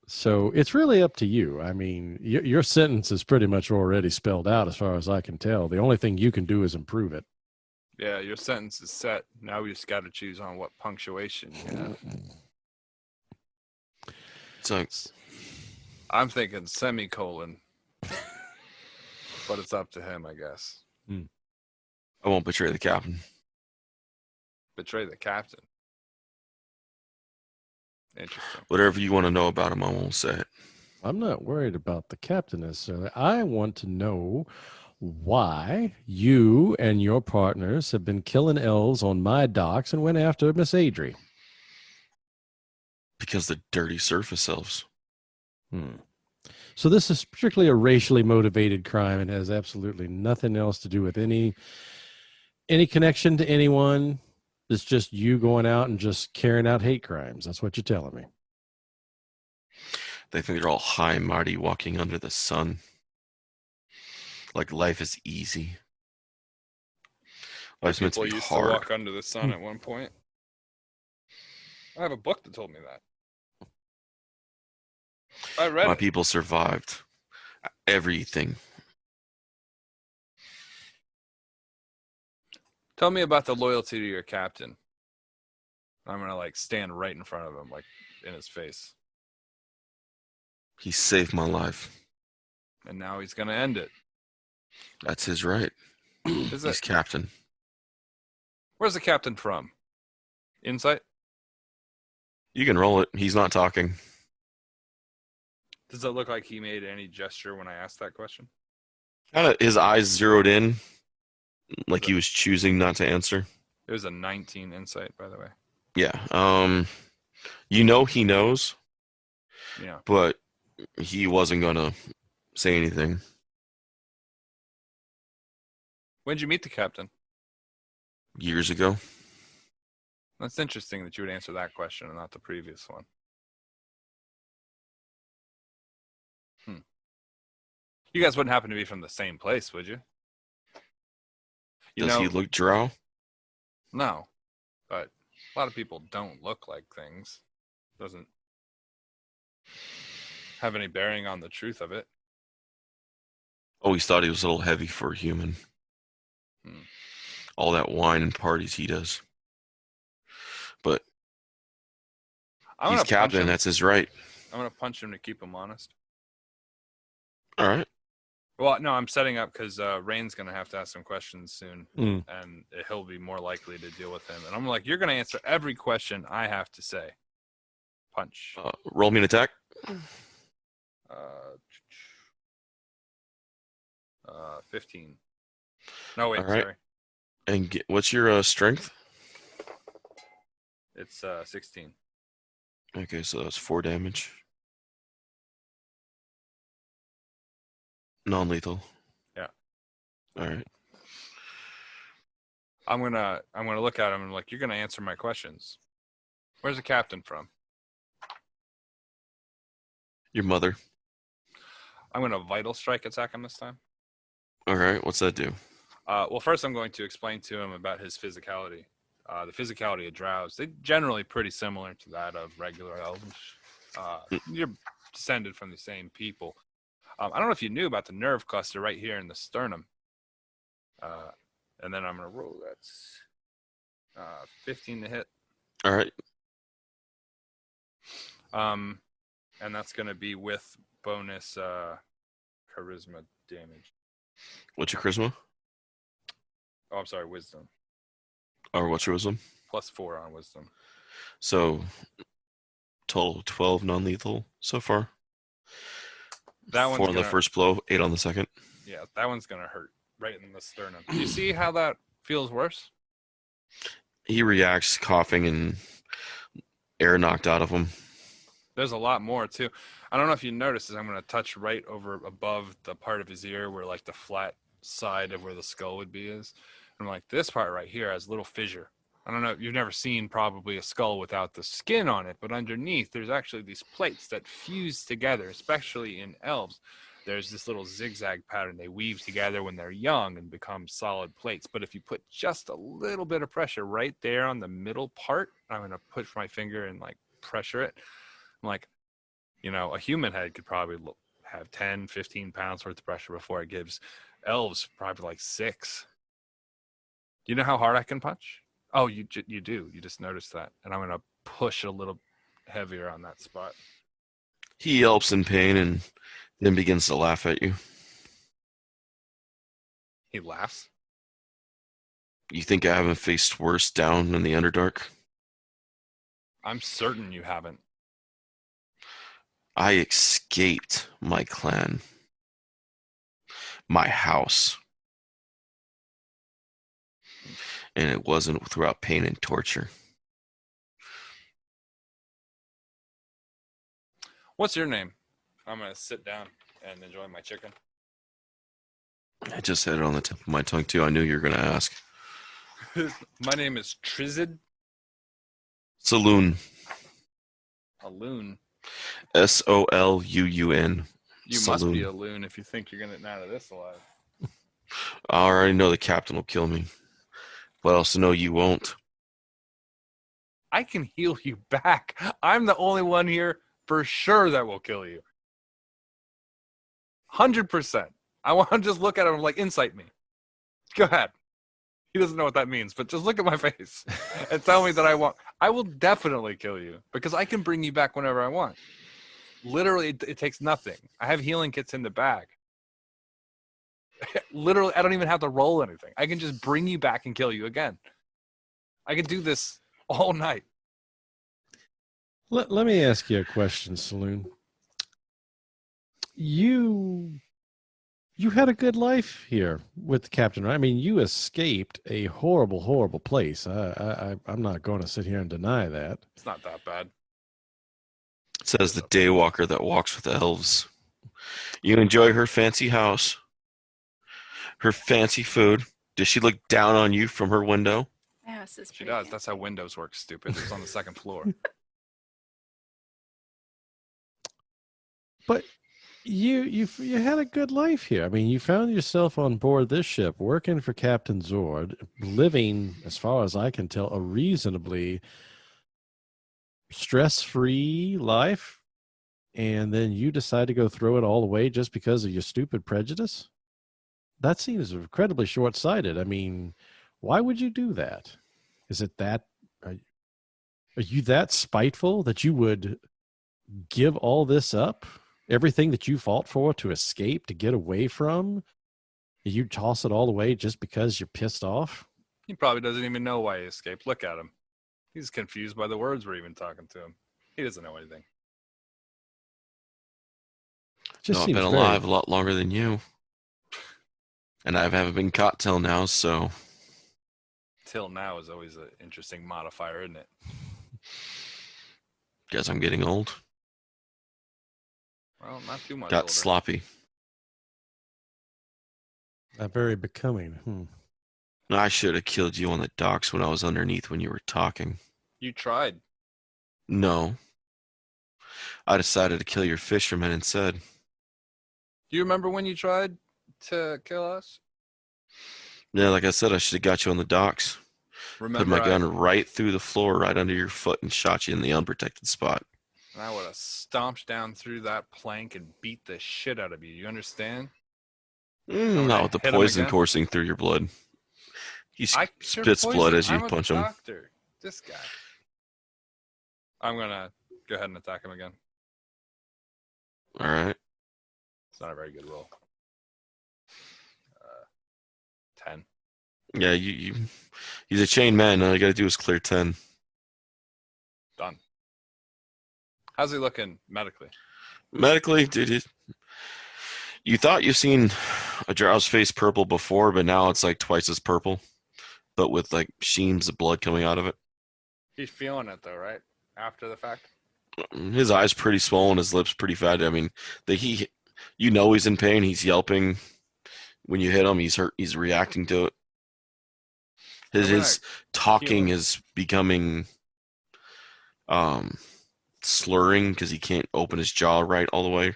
So it's really up to you. I mean, your sentence is pretty much already spelled out as far as I can tell. The only thing you can do is improve it. Yeah, your sentence is set. Now we just got to choose on what punctuation you have. So I'm thinking semicolon. But it's up to him, I guess. I won't betray the captain. Betray the captain. Interesting. Whatever you want to know about him, I won't say it. I'm not worried about the captain necessarily. I want to know why you and your partners have been killing elves on my docks and went after Miss Adri. Because the dirty surface elves. So this is strictly a racially motivated crime and has absolutely nothing else to do with any connection to anyone. It's just you going out and just carrying out hate crimes. That's what you're telling me. They think they're all high and mighty, walking under the sun. Like life is easy. Life's meant to be used hard. to walk under the sun at one point. I have a book that told me that. I read My it. people survived everything. Tell me about the loyalty to your captain. I'm gonna like stand right in front of him, like in his face. He saved my life. And now he's gonna end it. That's his right. He's captain. Where's the captain from? Insight? You can roll it. He's not talking. Does it look like he made any gesture when I asked that question? Kind of his eyes zeroed in, like he was choosing not to answer. It was a 19 insight, by the way. Yeah. You know he knows. Yeah. But he wasn't gonna say anything. When'd you meet the captain? years ago. That's interesting that you would answer that question and not the previous one. You guys wouldn't happen to be from the same place, would you? Does he look drow? No, but a lot of people don't look like things. Doesn't have any bearing on the truth of it. Always thought he was a little heavy for a human. All that wine and parties he does. But he's captain, that's his right. I'm going to punch him to keep him honest. All right. Well, no, I'm setting up because Rayne's going to have to ask some questions soon, and he'll be more likely to deal with him. And I'm like, you're going to answer every question I have to say. Punch. Roll me an attack. 15. No, wait, all right. sorry. And what's your strength? It's 16. Okay, so that's 4 damage. Non-lethal. Yeah. All right. I'm gonna look at him and like, you're gonna answer my questions. Where's the captain from? Your mother. I'm gonna vital strike attack him this time. All right. What's that do? Well, first I'm going to explain to him about his physicality. The physicality of drows, they're generally pretty similar to that of regular elves. You're descended from the same people. I don't know if you knew about the nerve cluster right here in the sternum. And then I'm going to roll. That's 15 to hit. All right. And that's going to be with bonus charisma damage. What's your charisma? Oh, I'm sorry, wisdom. Or what's your wisdom? +4 on wisdom. So, total 12 non-lethal so far. That one's 4 on the first blow, 8 on the second. Yeah, that one's going to hurt right in the sternum. Do you see how that feels worse? He reacts, coughing and air knocked out of him. There's a lot more, too. I don't know if you noticed, I'm going to touch right over above the part of his ear where, like, the flat side of where the skull would be is. I'm like, this part right here has a little fissure. I don't know. You've never seen probably a skull without the skin on it, but underneath there's actually these plates that fuse together, especially in elves. There's this little zigzag pattern. They weave together when they're young and become solid plates. But if you put just a little bit of pressure right there on the middle part, I'm going to push my finger and like pressure it. I'm like, you know, a human head could probably have 10, 15 pounds worth of pressure before it gives. Elves probably like 6. Do you know how hard I can punch? Oh, you do. You just noticed that. And I'm going to push a little heavier on that spot. He yelps in pain and then begins to laugh at you. He laughs? You think I haven't faced worse down in the Underdark? I'm certain you haven't. I escaped my clan. My house. And it wasn't throughout pain and torture. What's your name? I'm going to sit down and enjoy my chicken. I just had it on the tip of my tongue, too. I knew you were going to ask. My name is Trizid. Saloon. A loon. Soluun. You Saloon. must be a loon if you think you're going to get out of this alive. I already know the captain will kill me. But I also know you won't. I can heal you back. I'm the only one here for sure that will kill you. 100%. I want to just look at him like, incite me. Go ahead. He doesn't know what that means, but just look at my face and tell me that I will definitely kill you because I can bring you back whenever I want. Literally, it takes nothing. I have healing kits in the bag. Literally, I don't even have to roll anything. I can just bring you back and kill you again. I can do this all night. Let me ask you a question, Saloon. You had a good life here with the captain, right? I mean, you escaped a horrible, horrible place. I'm not going to sit here and deny that. It's not that bad. Says the daywalker that walks with elves. You enjoy her fancy house, her fancy food. Does she look down on you from her window? birdhouse is She pretty does. fancy. That's how windows work, stupid. It's on the second floor. But you had a good life here. I mean, you found yourself on board this ship, working for Captain Zord, living, as far as I can tell, a reasonably stress-free life, and then you decide to go throw it all away just because of your stupid prejudice? That seems incredibly short-sighted. I mean, why would you do that? Is it that are you that spiteful that you would give all this up? Everything that you fought for to escape, to get away from, you toss it all away just because you're pissed off? He probably doesn't even know why he escaped. Look at him. He's confused by the words we're even talking to him. He doesn't know anything. Just No, I've seems been very- alive a lot longer than you. And I haven't been caught till now, so Till now is always an interesting modifier, isn't it? guess I'm getting old. Well, not too much Got older. sloppy. Not very becoming. I should have killed you on the docks when I was underneath when you were talking. You tried. No. I decided to kill your fishermen instead. Do you remember when you tried to kill us? Yeah, like I said, I should have got you on the docks. Remember, Put my gun right through the floor, right under your foot, and shot you in the unprotected spot. and I would have stomped down through that plank and beat the shit out of you. You understand? Not with the hit him poison again? coursing through your blood. He You're spits blood poisoned. as you I'm punch a him. doctor. This guy. I'm gonna go ahead and attack him again. All right. It's not a very good roll. 10. Yeah, he's a chained man. All you got to do is clear 10. Done. How's he looking medically? Medically, dude, you thought you've seen a drow's face purple before, but now it's like twice as purple, but with like sheens of blood coming out of it. He's feeling it though, right? After the fact. His eyes pretty swollen, his lips pretty fat. I mean, you know he's in pain. He's yelping. When you hit him, he's hurt. He's reacting to it. His talking is becoming slurring because he can't open his jaw right all the way.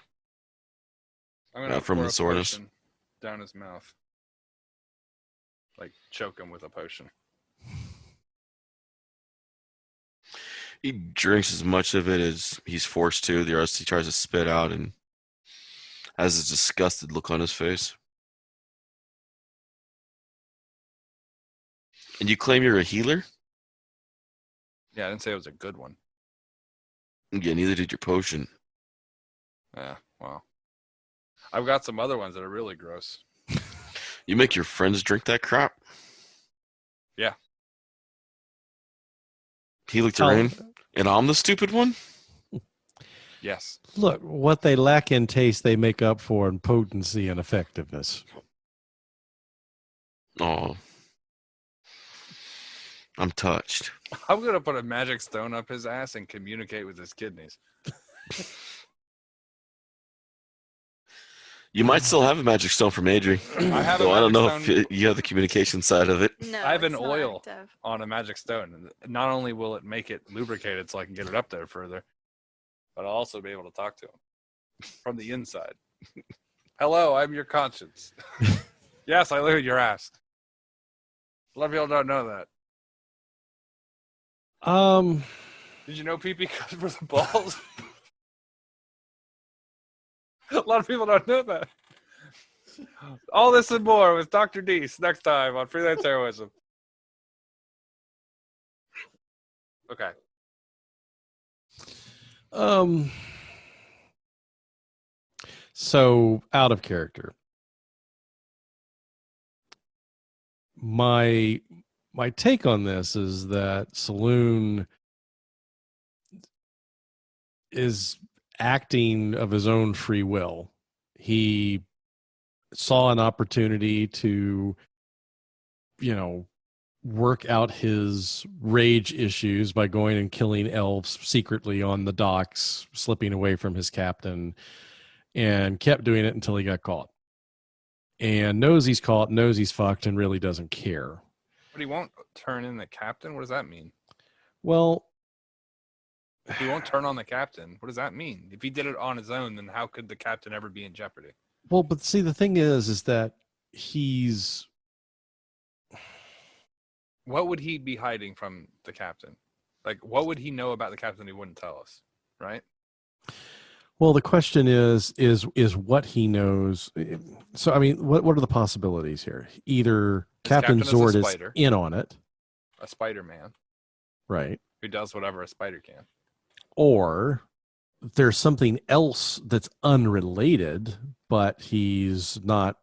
I'm gonna From pour the a soreness. potion down his mouth. Like choke him with a potion. He drinks as much of it as he's forced to. The rest he tries to spit out and has a disgusted look on his face. And you claim you're a healer? Yeah, I didn't say it was a good one. Yeah, neither did your potion. Yeah, well. I've got some other ones that are really gross. You make your friends drink that crap? Yeah. Healer terrain? And I'm the stupid one? Yes. Look, what they lack in taste, they make up for in potency and effectiveness. Oh. I'm touched. I'm gonna put a magic stone up his ass and communicate with his kidneys. You might still have a magic stone from Adri. I have a Though I don't know magic if you have the communication side of it. No, I have an it's not oil. active. On a magic stone. And not only will it make it lubricated so I can get it up there further, but I'll also be able to talk to him from the inside. Hello, I'm your conscience. Yes, I live in your ass. A lot of people don't know that. Did you know pee-pee goes for the balls? A lot of people don't know that. All this and more with Dr. Deese next time on Freelance Heroism. Okay. So out of character. My take on this is that Saloon is acting of his own free will. He saw an opportunity to, work out his rage issues by going and killing elves secretly on the docks, slipping away from his captain, and kept doing it until he got caught. And knows he's caught, knows he's fucked, and really doesn't care. But he won't turn in the captain? What does that mean? Well, he won't turn on the captain. What does that mean? If he did it on his own, then how could the captain ever be in jeopardy? well, but see, the thing is that he's. What would he be hiding from the captain? Like, what would he know about the captain he wouldn't tell us, right? Well, the question is what he knows. So, I mean, what are the possibilities here? Either Captain Zord is in on it, a Spider-Man, right? Who does whatever a spider can, or there's something else that's unrelated, but he's not,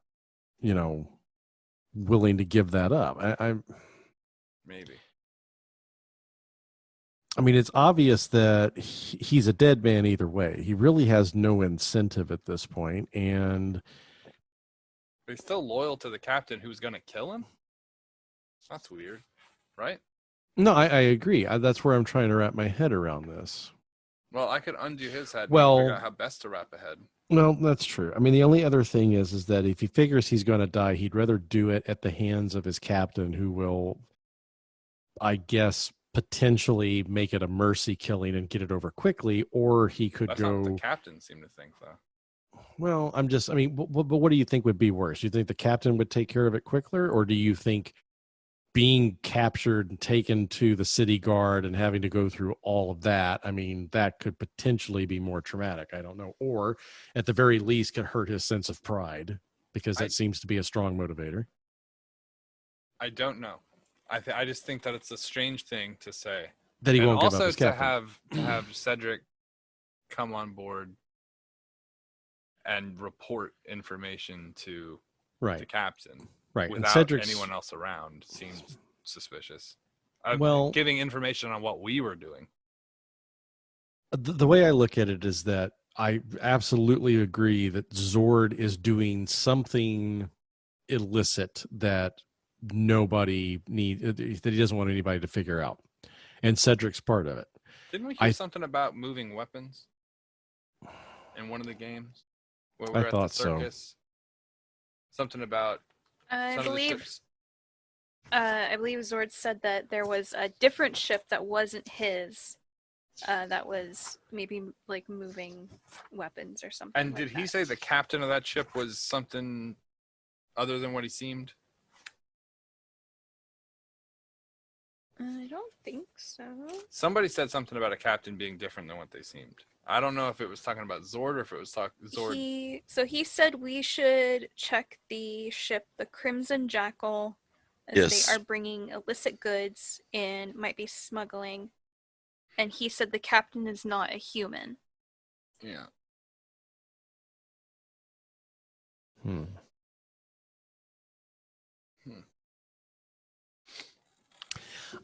willing to give that up. Maybe. I mean, it's obvious that he's a dead man either way. He really has no incentive at this point, and but he's still loyal to the captain who's going to kill him? That's weird, right? No, I agree. That's where I'm trying to wrap my head around this. Well, I could undo his head and figure out how best to wrap a head. Well, that's true. I mean, the only other thing is that if he figures he's going to die, he'd rather do it at the hands of his captain, who will, I guess, potentially make it a mercy killing and get it over quickly, or he could That's go. Not what the captain seemed to think, though. Well, but what do you think would be worse? Do you think the captain would take care of it quicker, or do you think being captured and taken to the city guard and having to go through all of that, I mean, that could potentially be more traumatic? I don't know. Or at the very least could hurt his sense of pride, because that seems to be a strong motivator. I don't know. I just think that it's a strange thing to say. That he won't give up his captain. captain. to have Cedric come on board and report information to the captain. Right. Without anyone else around seems suspicious. Giving information on what we were doing. The way I look at it is that I absolutely agree that Zord is doing something illicit that nobody that he doesn't want anybody to figure out. And Cedric's part of it. Didn't we hear something about moving weapons in one of the games? Where we were at the circus? So. Something about I believe Zord said that there was a different ship that wasn't his, that was maybe like moving weapons or something. And did he say the captain of that ship was something other than what he seemed? I don't think so. Somebody said something about a captain being different than what they seemed. I don't know if it was talking about Zord or if it was Zord. He said we should check the ship, the Crimson Jackal, as they are bringing illicit goods and might be smuggling. And he said the captain is not a human. Yeah.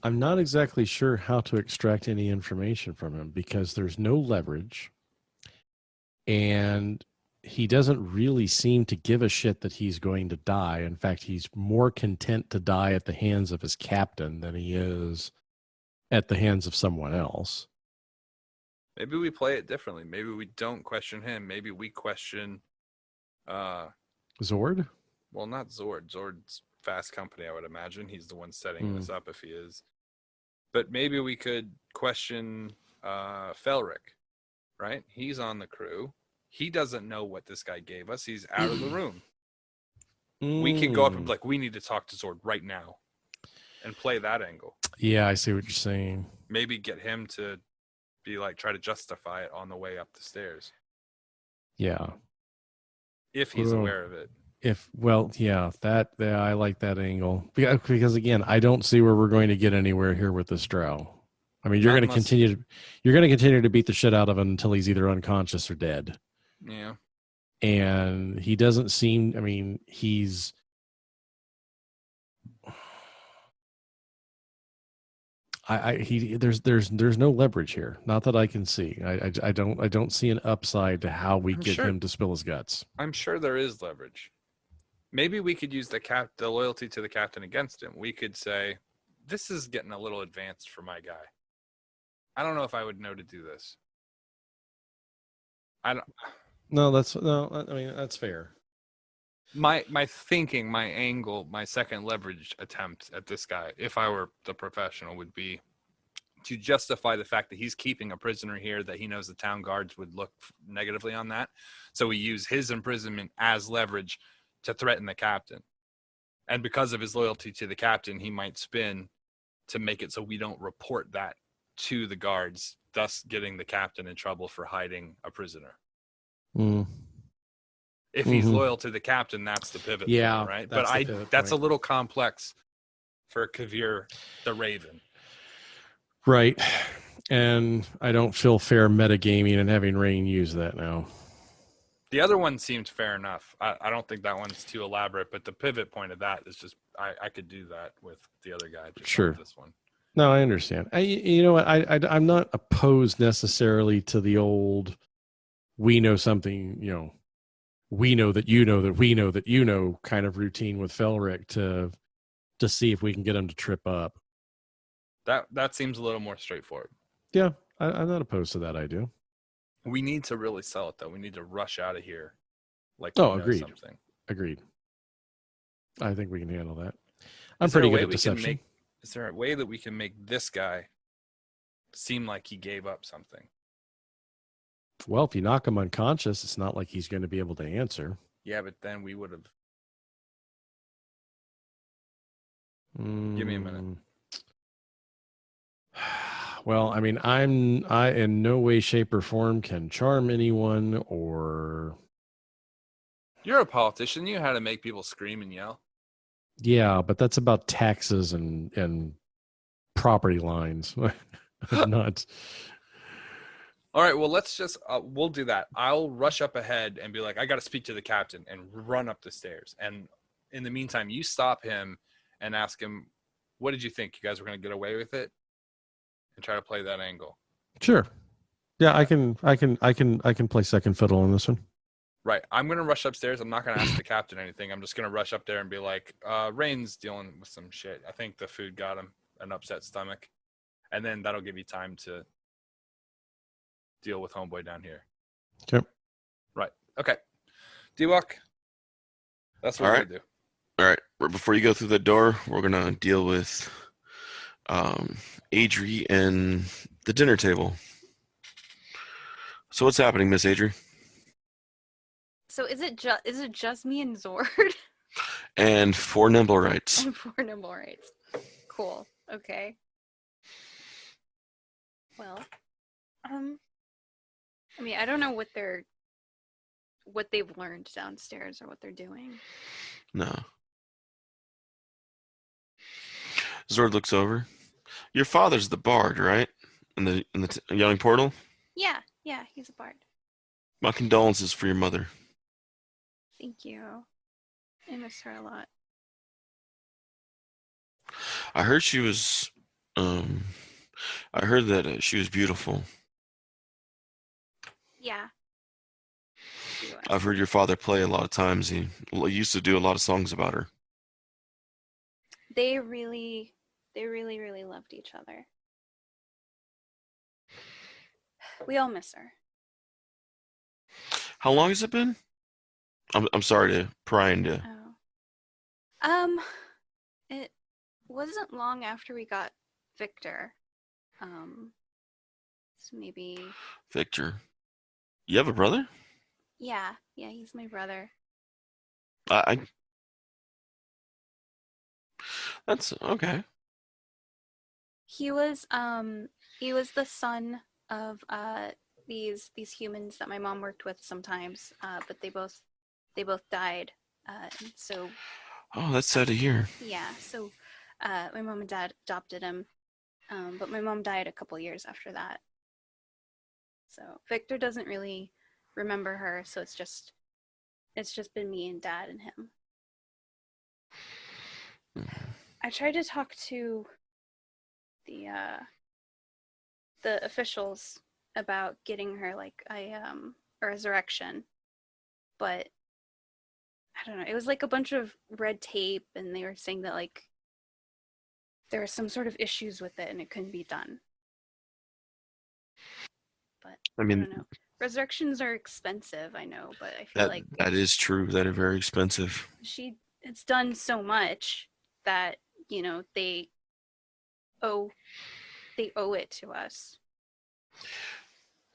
I'm not exactly sure how to extract any information from him, because there's no leverage, and he doesn't really seem to give a shit that he's going to die. In fact, he's more content to die at the hands of his captain than he is at the hands of someone else. Maybe we play it differently. Maybe we don't question him. Maybe we question Zord? Well, not Zord. Zord's fast company, I would imagine. He's the one setting this up if he is. But maybe we could question Felric, right? He's on the crew. He doesn't know what this guy gave us. He's out of the room. We could go up and be like, we need to talk to Zord right now and play that angle. Yeah, I see what you're saying. Maybe get him to be like, try to justify it on the way up the stairs. Yeah. If he's aware of it. I like that angle, because again, I don't see where we're going to get anywhere here with this drow. I mean, you're going to continue to beat the shit out of him until he's either unconscious or dead. Yeah. And he doesn't seem, I mean, there's no leverage here. Not that I can see. I don't see an upside to how we get him to spill his guts. I'm sure there is leverage. Maybe we could use the loyalty to the captain against him. We could say, this is getting a little advanced for my guy. I don't know if I would know to do this. I mean, that's fair. My thinking, my angle, my second leverage attempt at this guy, if I were the professional, would be to justify the fact that he's keeping a prisoner here, that he knows the town guards would look negatively on that. So we use his imprisonment as leverage to threaten the captain. And because of his loyalty to the captain, he might spin to make it so we don't report that to the guards, thus getting the captain in trouble for hiding a prisoner. Mm. If he's loyal to the captain, that's the pivot point, right? But that's a little complex for Kaeviir the Raven. Right. And I don't feel fair metagaming and having Rayne use that now. The other one seemed fair enough. I don't think that one's too elaborate, but the pivot point of that is just I could do that with the other guy. Just Sure. This one. No, I understand. You know what? I'm not opposed necessarily to the old we know something, you know, we know that you know that we know that you know kind of routine with Felric to see if we can get him to trip up. That seems a little more straightforward. Yeah, I'm not opposed to that idea. We need to really sell it, though. We need to rush out of here. Like, agreed. Something. Agreed. I think we can handle that. I'm pretty good at deception. Is there a way that we can make this guy seem like he gave up something? Well, if you knock him unconscious, it's not like he's going to be able to answer. Yeah, but then we would have. Give me a minute. Well, I mean, I in no way, shape, or form can charm anyone or. You're a politician. You know how to make people scream and yell. Yeah, but that's about taxes and property lines. Not. All right, well, let's just, we'll do that. I'll rush up ahead and be like, I got to speak to the captain, and run up the stairs. And in the meantime, you stop him and ask him, what did you think? You guys were going to get away with it? And try to play that angle. Sure. Yeah, I can play second fiddle on this one. Right. I'm going to rush upstairs. I'm not going to ask the captain anything. I'm just going to rush up there and be like, Rayne's dealing with some shit. I think the food got him an upset stomach. And then that'll give you time to deal with homeboy down here. Okay. Right. Okay. D-Walk. That's what we're going to do. All right. Before you go through the door, we're going to deal with Adri and the dinner table. So what's happening, Miss Adri? So is it just me and Zord? And 4 Nimblewrights. And 4 Nimblewrights. Cool. Okay. Well, I mean, I don't know what they've learned downstairs or what they're doing. No. Zord looks over. Your father's the bard, right? In the Yawning Portal? Yeah, he's a bard. My condolences for your mother. Thank you. I miss her a lot. I heard she was I heard that she was beautiful. Yeah. I've heard your father play a lot of times. He used to do a lot of songs about her. They really loved each other. We all miss her. How long has it been? I'm sorry to pry into. It wasn't long after we got Victor. So maybe. Victor, you have a brother? Yeah, he's my brother. That's okay. He was the son of these humans that my mom worked with sometimes, but they both died. So. Oh, that's sad to hear. Yeah, so my mom and dad adopted him, but my mom died a couple years after that. So Victor doesn't really remember her, so it's just been me and dad and him. I tried to talk to the officials about getting her like a resurrection, but I don't know. It was like a bunch of red tape, and they were saying that like there were some sort of issues with it, and it couldn't be done. But I mean, I don't know. Resurrections are expensive, I know, but I feel like That is true. That are very expensive. it's done so much that, they owe it to us.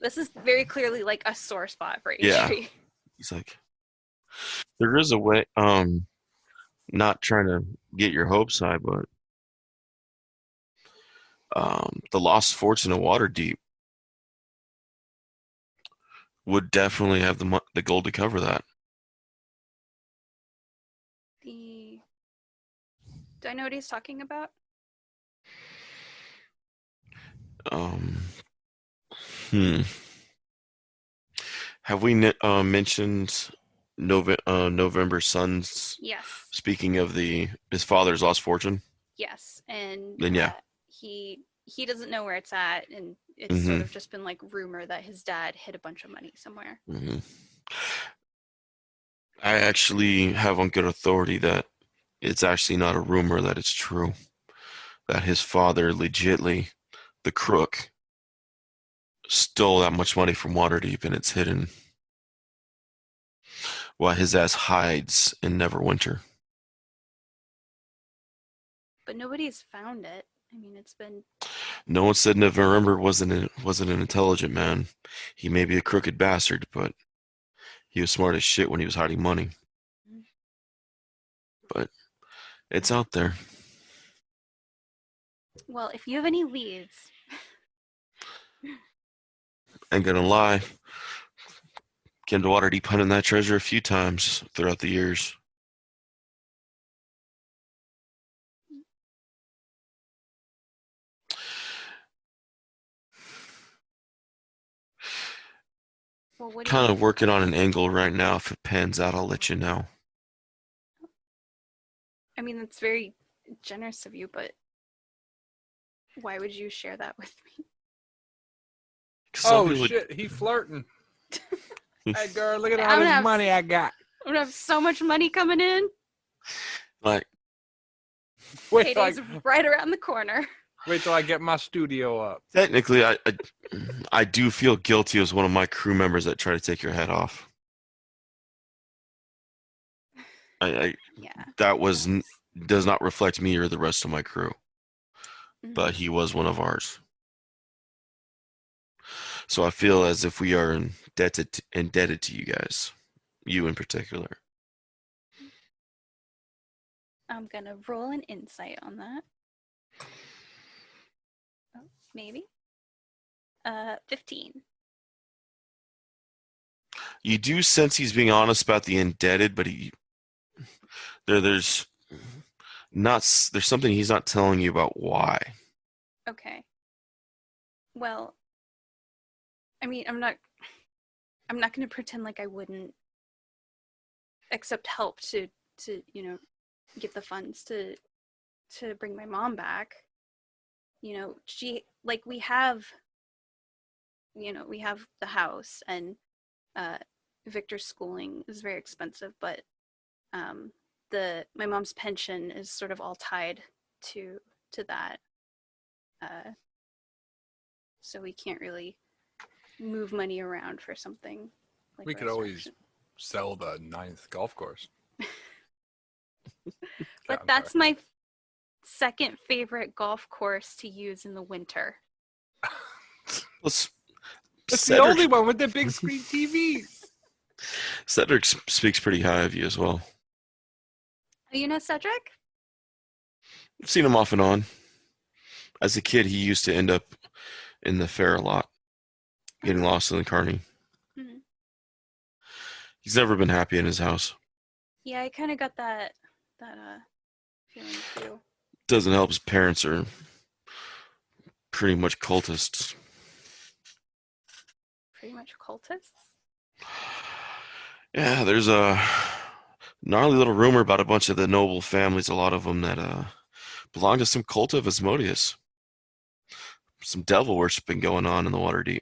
This is very clearly like a sore spot for Yeah. Adri. He's like, there is a way. Not trying to get your hopes high, but the Lost Fortune of Waterdeep would definitely have the gold to cover that. Do I know what he's talking about? Have we mentioned November Suns? Yes. Speaking of his father's lost fortune. Yes, and then yeah, he doesn't know where it's at, and it's sort of just been like rumor that his dad hid a bunch of money somewhere. Mm-hmm. I actually have on good authority that it's actually not a rumor, that it's true. That his father legitly, the crook, stole that much money from Waterdeep and it's hidden while his ass hides in Neverwinter. But nobody's found it. I mean, it's been... No one said Neverember wasn't an intelligent man. He may be a crooked bastard, but he was smart as shit when he was hiding money. But it's out there. Well, if you have any leads... Ain't gonna lie. Came to Waterdeep hunting that treasure a few times throughout the years. Well, kind of working on an angle right now. If it pans out, I'll let you know. I mean, that's very generous of you, but why would you share that with me? Oh, shit, he flirting. Hey, girl, look at all this money I got. I'm gonna have so much money coming in. Like, Payday's right around the corner. Wait till I get my studio up. Technically, I do feel guilty as one of my crew members that try to take your head off. Yeah. That does not reflect me or the rest of my crew. Mm-hmm. But he was one of ours. So I feel as if we are indebted to you guys. You in particular. I'm gonna roll an insight on that. Oh, maybe. 15. You do sense he's being honest about the indebted, but there's something he's not telling you about why. Okay. Well, I mean, I'm not going to pretend like I wouldn't accept help to get the funds to bring my mom back. She, like, we have the house, and Victor's schooling is very expensive, but my mom's pension is sort of all tied to that. So we can't really move money around for something like we could always sell the 9th golf course. But that's my second favorite golf course to use in the winter. It's the only one with the big screen TVs. Cedric speaks pretty high of you as well. You know Cedric? I've seen him off and on. As a kid, he used to end up in the fair a lot, getting lost in the carny. Mm-hmm. He's never been happy in his house. Yeah, I kind of got that feeling too. Doesn't help his parents are pretty much cultists. Pretty much cultists? Yeah, there's a gnarly little rumor about a bunch of the noble families, a lot of them that belong to some cult of Asmodeus. Some devil worshiping going on in the Waterdeep.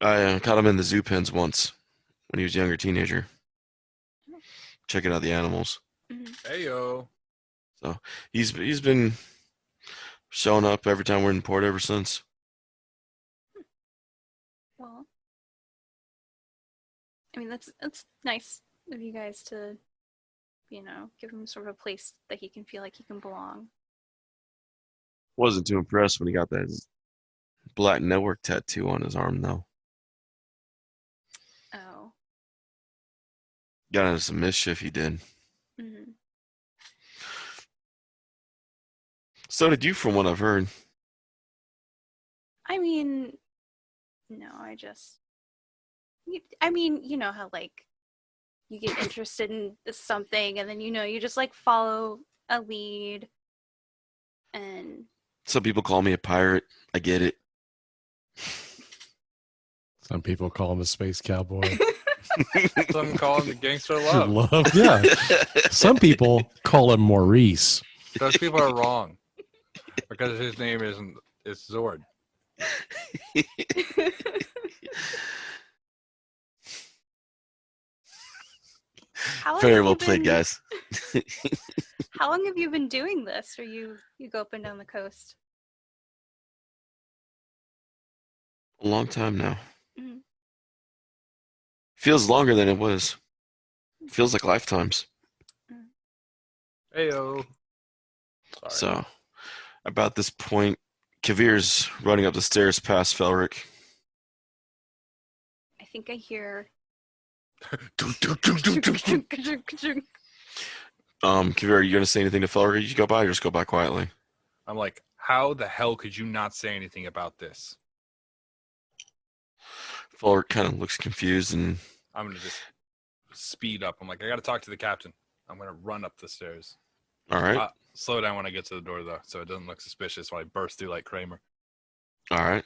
I caught him in the zoo pens once when he was a younger teenager, checking out the animals. Heyo. So he's been showing up every time we're in port ever since. Well, I mean, that's nice of you guys to, give him sort of a place that he can feel like he can belong. Wasn't too impressed when he got that black network tattoo on his arm, though. Oh. Got into some mischief, he did. Mm-hmm. So did you, from what I've heard. I mean, no, you know how, like, you get interested in something and then, you just, like, follow a lead and... Some people call me a pirate. I get it. Some people call him a space cowboy. Some call him the gangster of love. Yeah. Some people call him Maurice. Those people are wrong. Because his name it's Zord. Very well played, guys. How long have you been doing this, or you go up and down the coast? A long time now. Mm-hmm. Feels longer than it was. Feels like lifetimes. Heyo. So, about this point, Kaeviir's running up the stairs past Felric. I think I hear... Kaeviir, are you going to say anything to Felric? You go by or just go by quietly? I'm like, how the hell could you not say anything about this? Felric kind of looks confused and... I'm going to just speed up. I'm like, I got to talk to the captain. I'm going to run up the stairs. All right. Slow down when I get to the door, though, so it doesn't look suspicious while I burst through like Kramer. All right.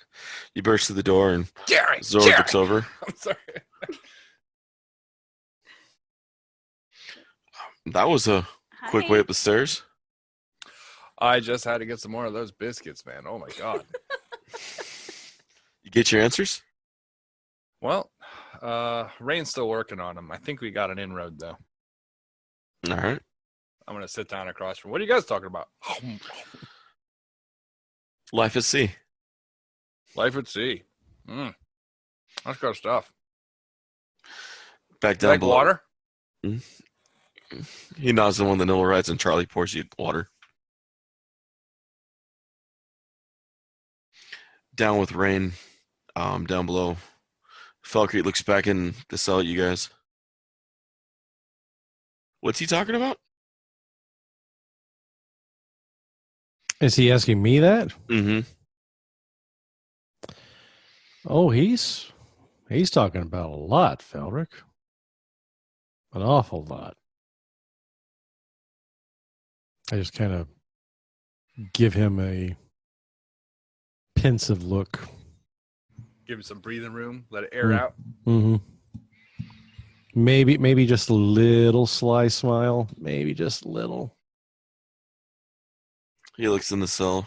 You burst through the door and Jerry! Zord looks over. I'm sorry. That was a quick way up the stairs. I just had to get some more of those biscuits, man. Oh, my God. You get your answers? Well, Rayne's still working on them. I think we got an inroad, though. All right. I'm going to sit down across from... What are you guys talking about? Life at sea. Life at sea. That's good stuff. Back down like below. Water? He nods to one of the Nimblewrights and Charlie pours you water. Down with Rayne, down below. Falkreet looks back in the cell at you guys. What's he talking about? Is he asking me that? Mm-hmm. Oh, he's talking about a lot, Felric. An awful lot. I just kind of give him a pensive look. Give him some breathing room. Let it air out. Mm-hmm. Maybe just a little sly smile. Maybe just a little. He looks in the cell.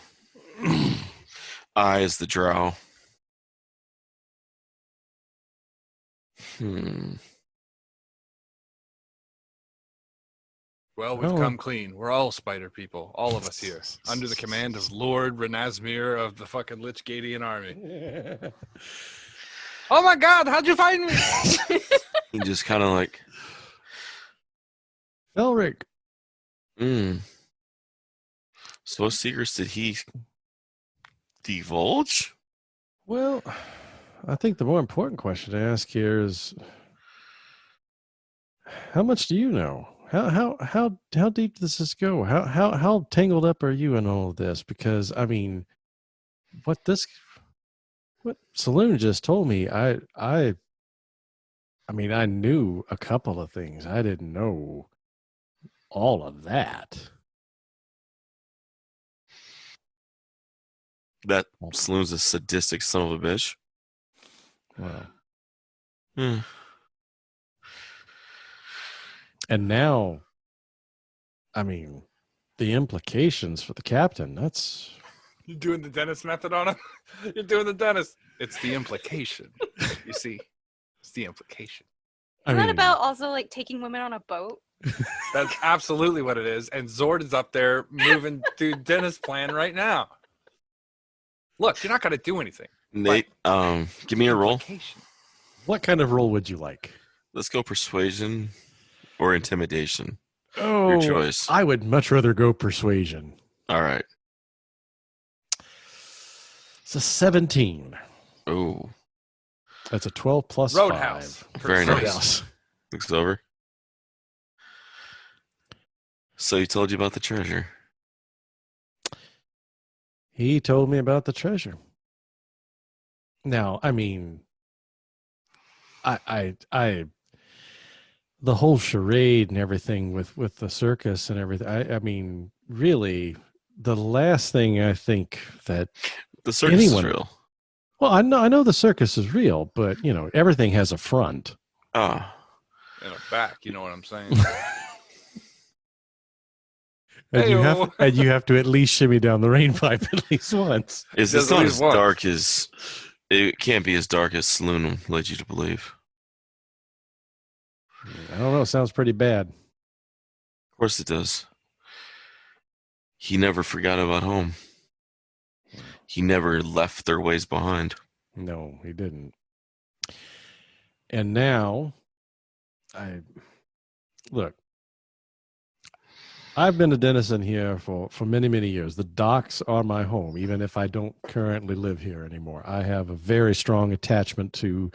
Eyes the drow. Well, we've come clean. We're all spider people. All of us here. Under the command of Lord Renasmir of the fucking Lichgadian army. Oh my God, how'd you find me? He just kind of like... Felric. So what secrets did he divulge? Well, I think the more important question to ask here is, how much do you know? How deep does this go? How tangled up are you in all of this? Because I mean, what Saloon just told me, I mean, I knew a couple of things. I didn't know all of that. That Saloon's a sadistic son of a bitch. Wow. And now, I mean, the implications for the captain, that's... You doing the dentist method on him? You're doing the dentist. It's the implication. You see, it's the implication. Isn't that about also like taking women on a boat? That's absolutely what it is. And Zord is up there moving through dentist plan right now. Look, you're not going to do anything. Nate, give me a roll. What kind of roll would you like? Let's go persuasion or intimidation. Your Oh, choice. I would much rather go persuasion. All right. It's a 17. Oh, That's a 12 plus Roadhouse. 5. very nice. Roadhouse. Looks over. So he told you about the treasure. He told me about the treasure. Now, I mean, I the whole charade and everything with the circus and everything. I mean, really, the last thing I think that The circus is real. Well, I know the circus is real, but you know, everything has a front. Ah, In a back, you know what I'm saying? And Heyo. you have to at least shimmy down the rain pipe at least once. it's Does not at as least once. dark as it can't be as dark as Saloon led you to believe. I don't know. It sounds pretty bad. Of course it does. He never forgot about home. He never left their ways behind. No, he didn't. And now, look. I've been a denizen here for many, many years. The docks are my home, even if I don't currently live here anymore. I have a very strong attachment to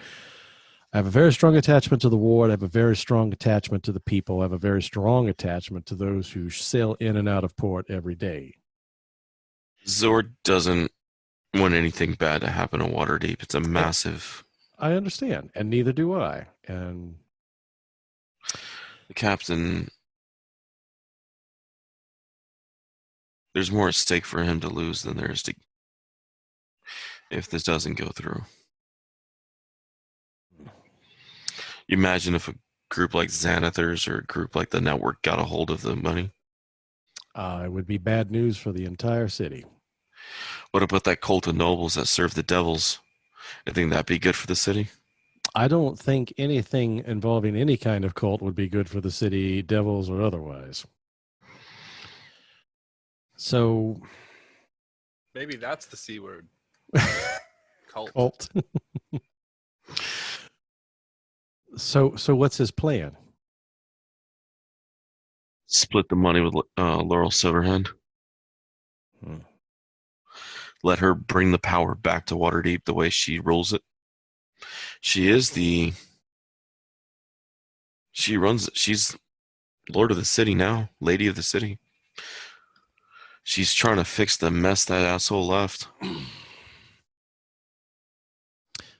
the ward. I have a very strong attachment to the people. I have a very strong attachment to those who sail in and out of port every day. Zord doesn't want anything bad to happen to Waterdeep. It's a massive. I understand, and neither do I. And The captain. There's more at stake for him to lose than there is to. If this doesn't go through. You imagine if a group like Xanathars or a group like the Network got a hold of the money. it would be bad news for the entire city. What about that cult of nobles that serve the devils? I think that'd be good for the city. I don't think anything involving any kind of cult would be good for the city, devils or otherwise. So Maybe that's the C word. Cult. cult. So what's his plan? Split the money with Laurel Silverhand. Hmm. Let her bring the power back to Waterdeep the way she rules it. She's Lord of the city now, Lady of the city. She's trying to fix the mess that asshole left.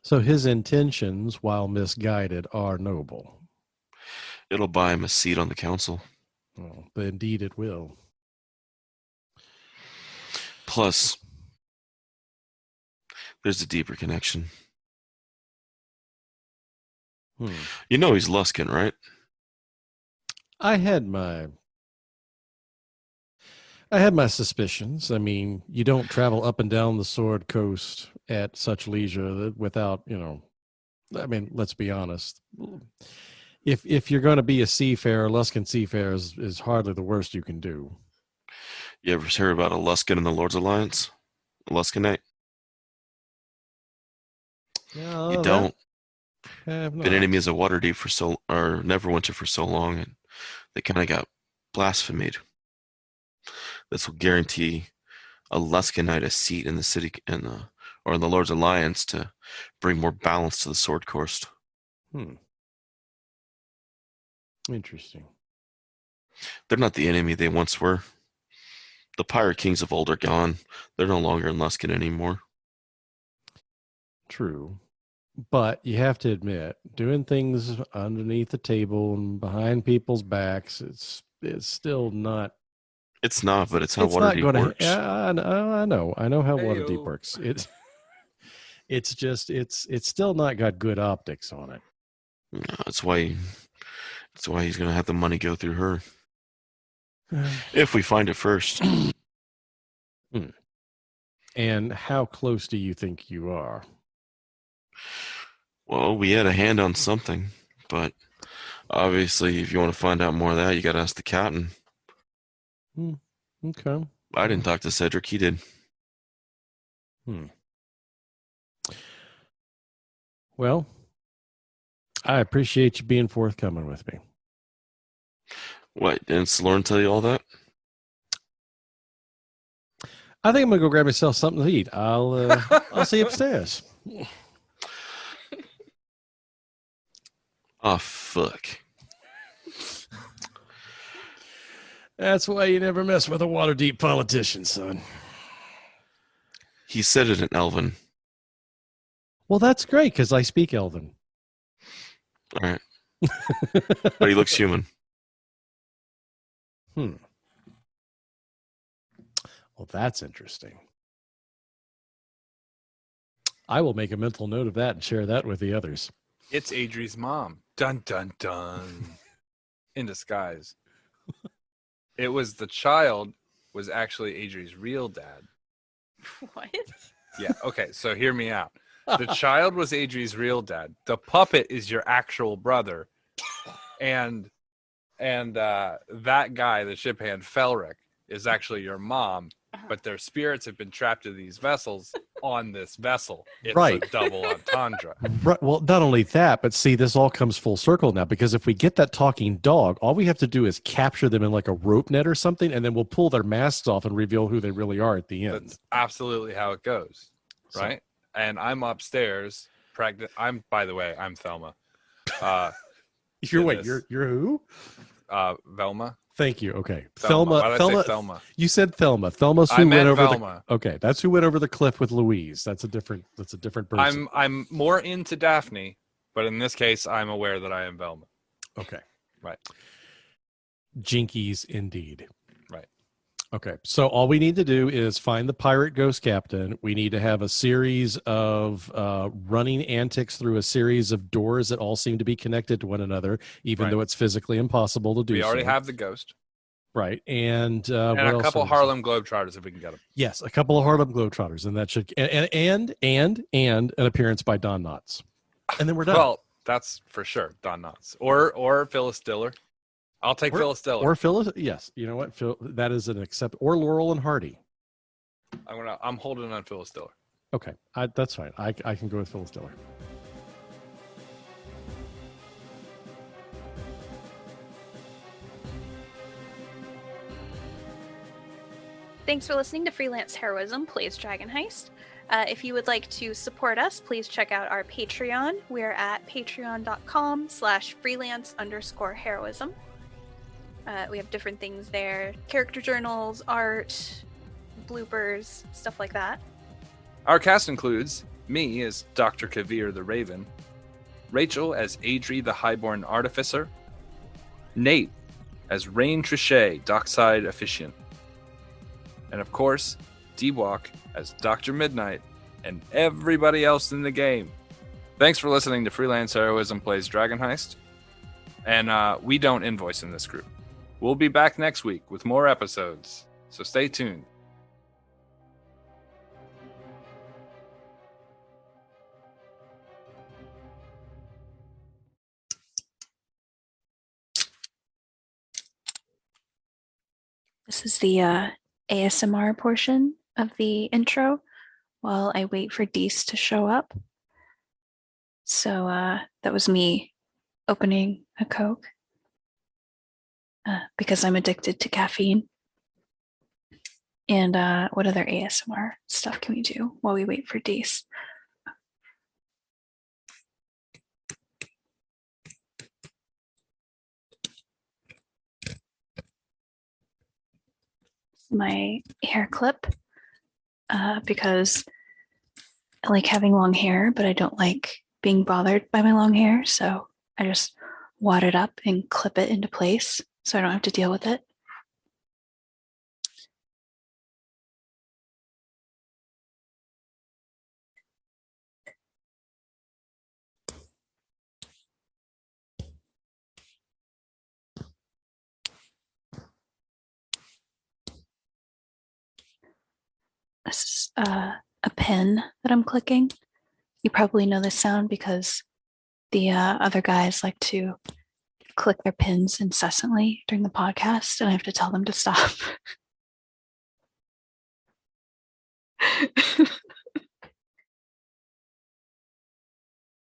So his intentions, while misguided, are noble. It'll buy him a seat on the council. Well, indeed it will. Plus, there's a deeper connection. You know he's Luskin, right? I had my suspicions. I mean, you don't travel up and down the Sword Coast at such leisure without, you know, I mean, let's be honest. If you're going to be a seafarer, Luskin seafarer is hardly the worst you can do. You ever hear about a Luskin in the Lord's Alliance? A Luskinite? No, You don't. Have not. Been enemies of Waterdeep or Neverwinter for so long, and they kind of got blasphemed. This will guarantee a Luskinite a seat in the city or in the Lord's Alliance to bring more balance to the Sword Coast. Interesting. They're not the enemy they once were. The Pirate Kings of old are gone. They're no longer in Luskin anymore. True. But you have to admit, doing things underneath the table and behind people's backs, it's still not. It's not, but it's how Waterdeep works. I know how Heyo. Waterdeep works. It's still not got good optics on it. That's why he's gonna have the money go through her. If we find it first. And how close do you think you are? Well, we had a hand on something, but obviously, if you want to find out more of that, you got to ask the captain. Okay. I didn't talk to Cedric. He did. Well, I appreciate you being forthcoming with me. What? Didn't Lauren tell you all that? I think I'm gonna go grab myself something to eat. I'll see you upstairs. Oh, fuck. That's why you never mess with a water-deep politician, son. He said it in Elven. Well, that's great because I speak Elven. All right. But he looks human. Well, that's interesting. I will make a mental note of that and share that with the others. It's Adri's mom. Dun, dun, dun. In disguise. It was the child was actually Adri's real dad. What? Yeah, okay, so hear me out. The child was Adri's real dad. The puppet is your actual brother. And that guy, the ship hand Felric, is actually your mom, but their spirits have been trapped in these vessels on this vessel. It's Right. a double entendre. Right. Well, not only that, but see, this all comes full circle now because if we get that talking dog, all we have to do is capture them in like a rope net or something, and then we'll pull their masks off and reveal who they really are at the end. That's absolutely how it goes, right? And I'm upstairs, pregnant. By the way, I'm Thelma. You're who? Velma. Thank you. Okay, Thelma. Why did I Thelma. say Thelma? You said Thelma. Thelma's I who meant went over Velma. the. Okay, that's who went over the cliff with Louise. That's a different person. I'm more into Daphne, but in this case, I'm aware that I am Velma. Okay. Right. Jinkies indeed. Right. Okay, so all we need to do is find the pirate ghost captain. We need to have a series of running antics through a series of doors that all seem to be connected to one another, even Right. though it's physically impossible to do. We already so. have the ghost. Right, and And what a else couple is- Harlem Globetrotters if we can get them. Yes, a couple of Harlem Globetrotters, and that should and an appearance by Don Knotts, and then we're done. Well, that's for sure. Don Knotts or Phyllis Diller. I'll take Phyllis Diller. Or Phyllis, yes. You know what? Phil, that is an accept. Or Laurel and Hardy. I'm holding on Phyllis Diller. Okay, that's fine. I can go with Phyllis Diller. Thanks for listening to Freelance Heroism Plays Dragon Heist. If you would like to support us, please check out our Patreon. We're at patreon.com/freelance_heroism. We have different things there. Character journals, art, bloopers, stuff like that. Our cast includes me as Dr. Kaeviir the Raven, Rachel as Adri the Highborn Artificer, Nate as Rayne Trichet, Dockside Officiant, and of course, D-Walk as Dr. Midnight, and everybody else in the game. Thanks for listening to Freelance Heroism Plays Dragon Heist, and we don't invoice in this group. We'll be back next week with more episodes, so stay tuned. This is the ASMR portion of the intro while I wait for Deese to show up. So that was me opening a Coke because I'm addicted to caffeine. And what other ASMR stuff can we do while we wait for Deese? My hair clip because I like having long hair, but I don't like being bothered by my long hair. So I just wad it up and clip it into place so I don't have to deal with it. This is a pen that I'm clicking. You probably know this sound because the other guys like to click their pins incessantly during the podcast, and I have to tell them to stop.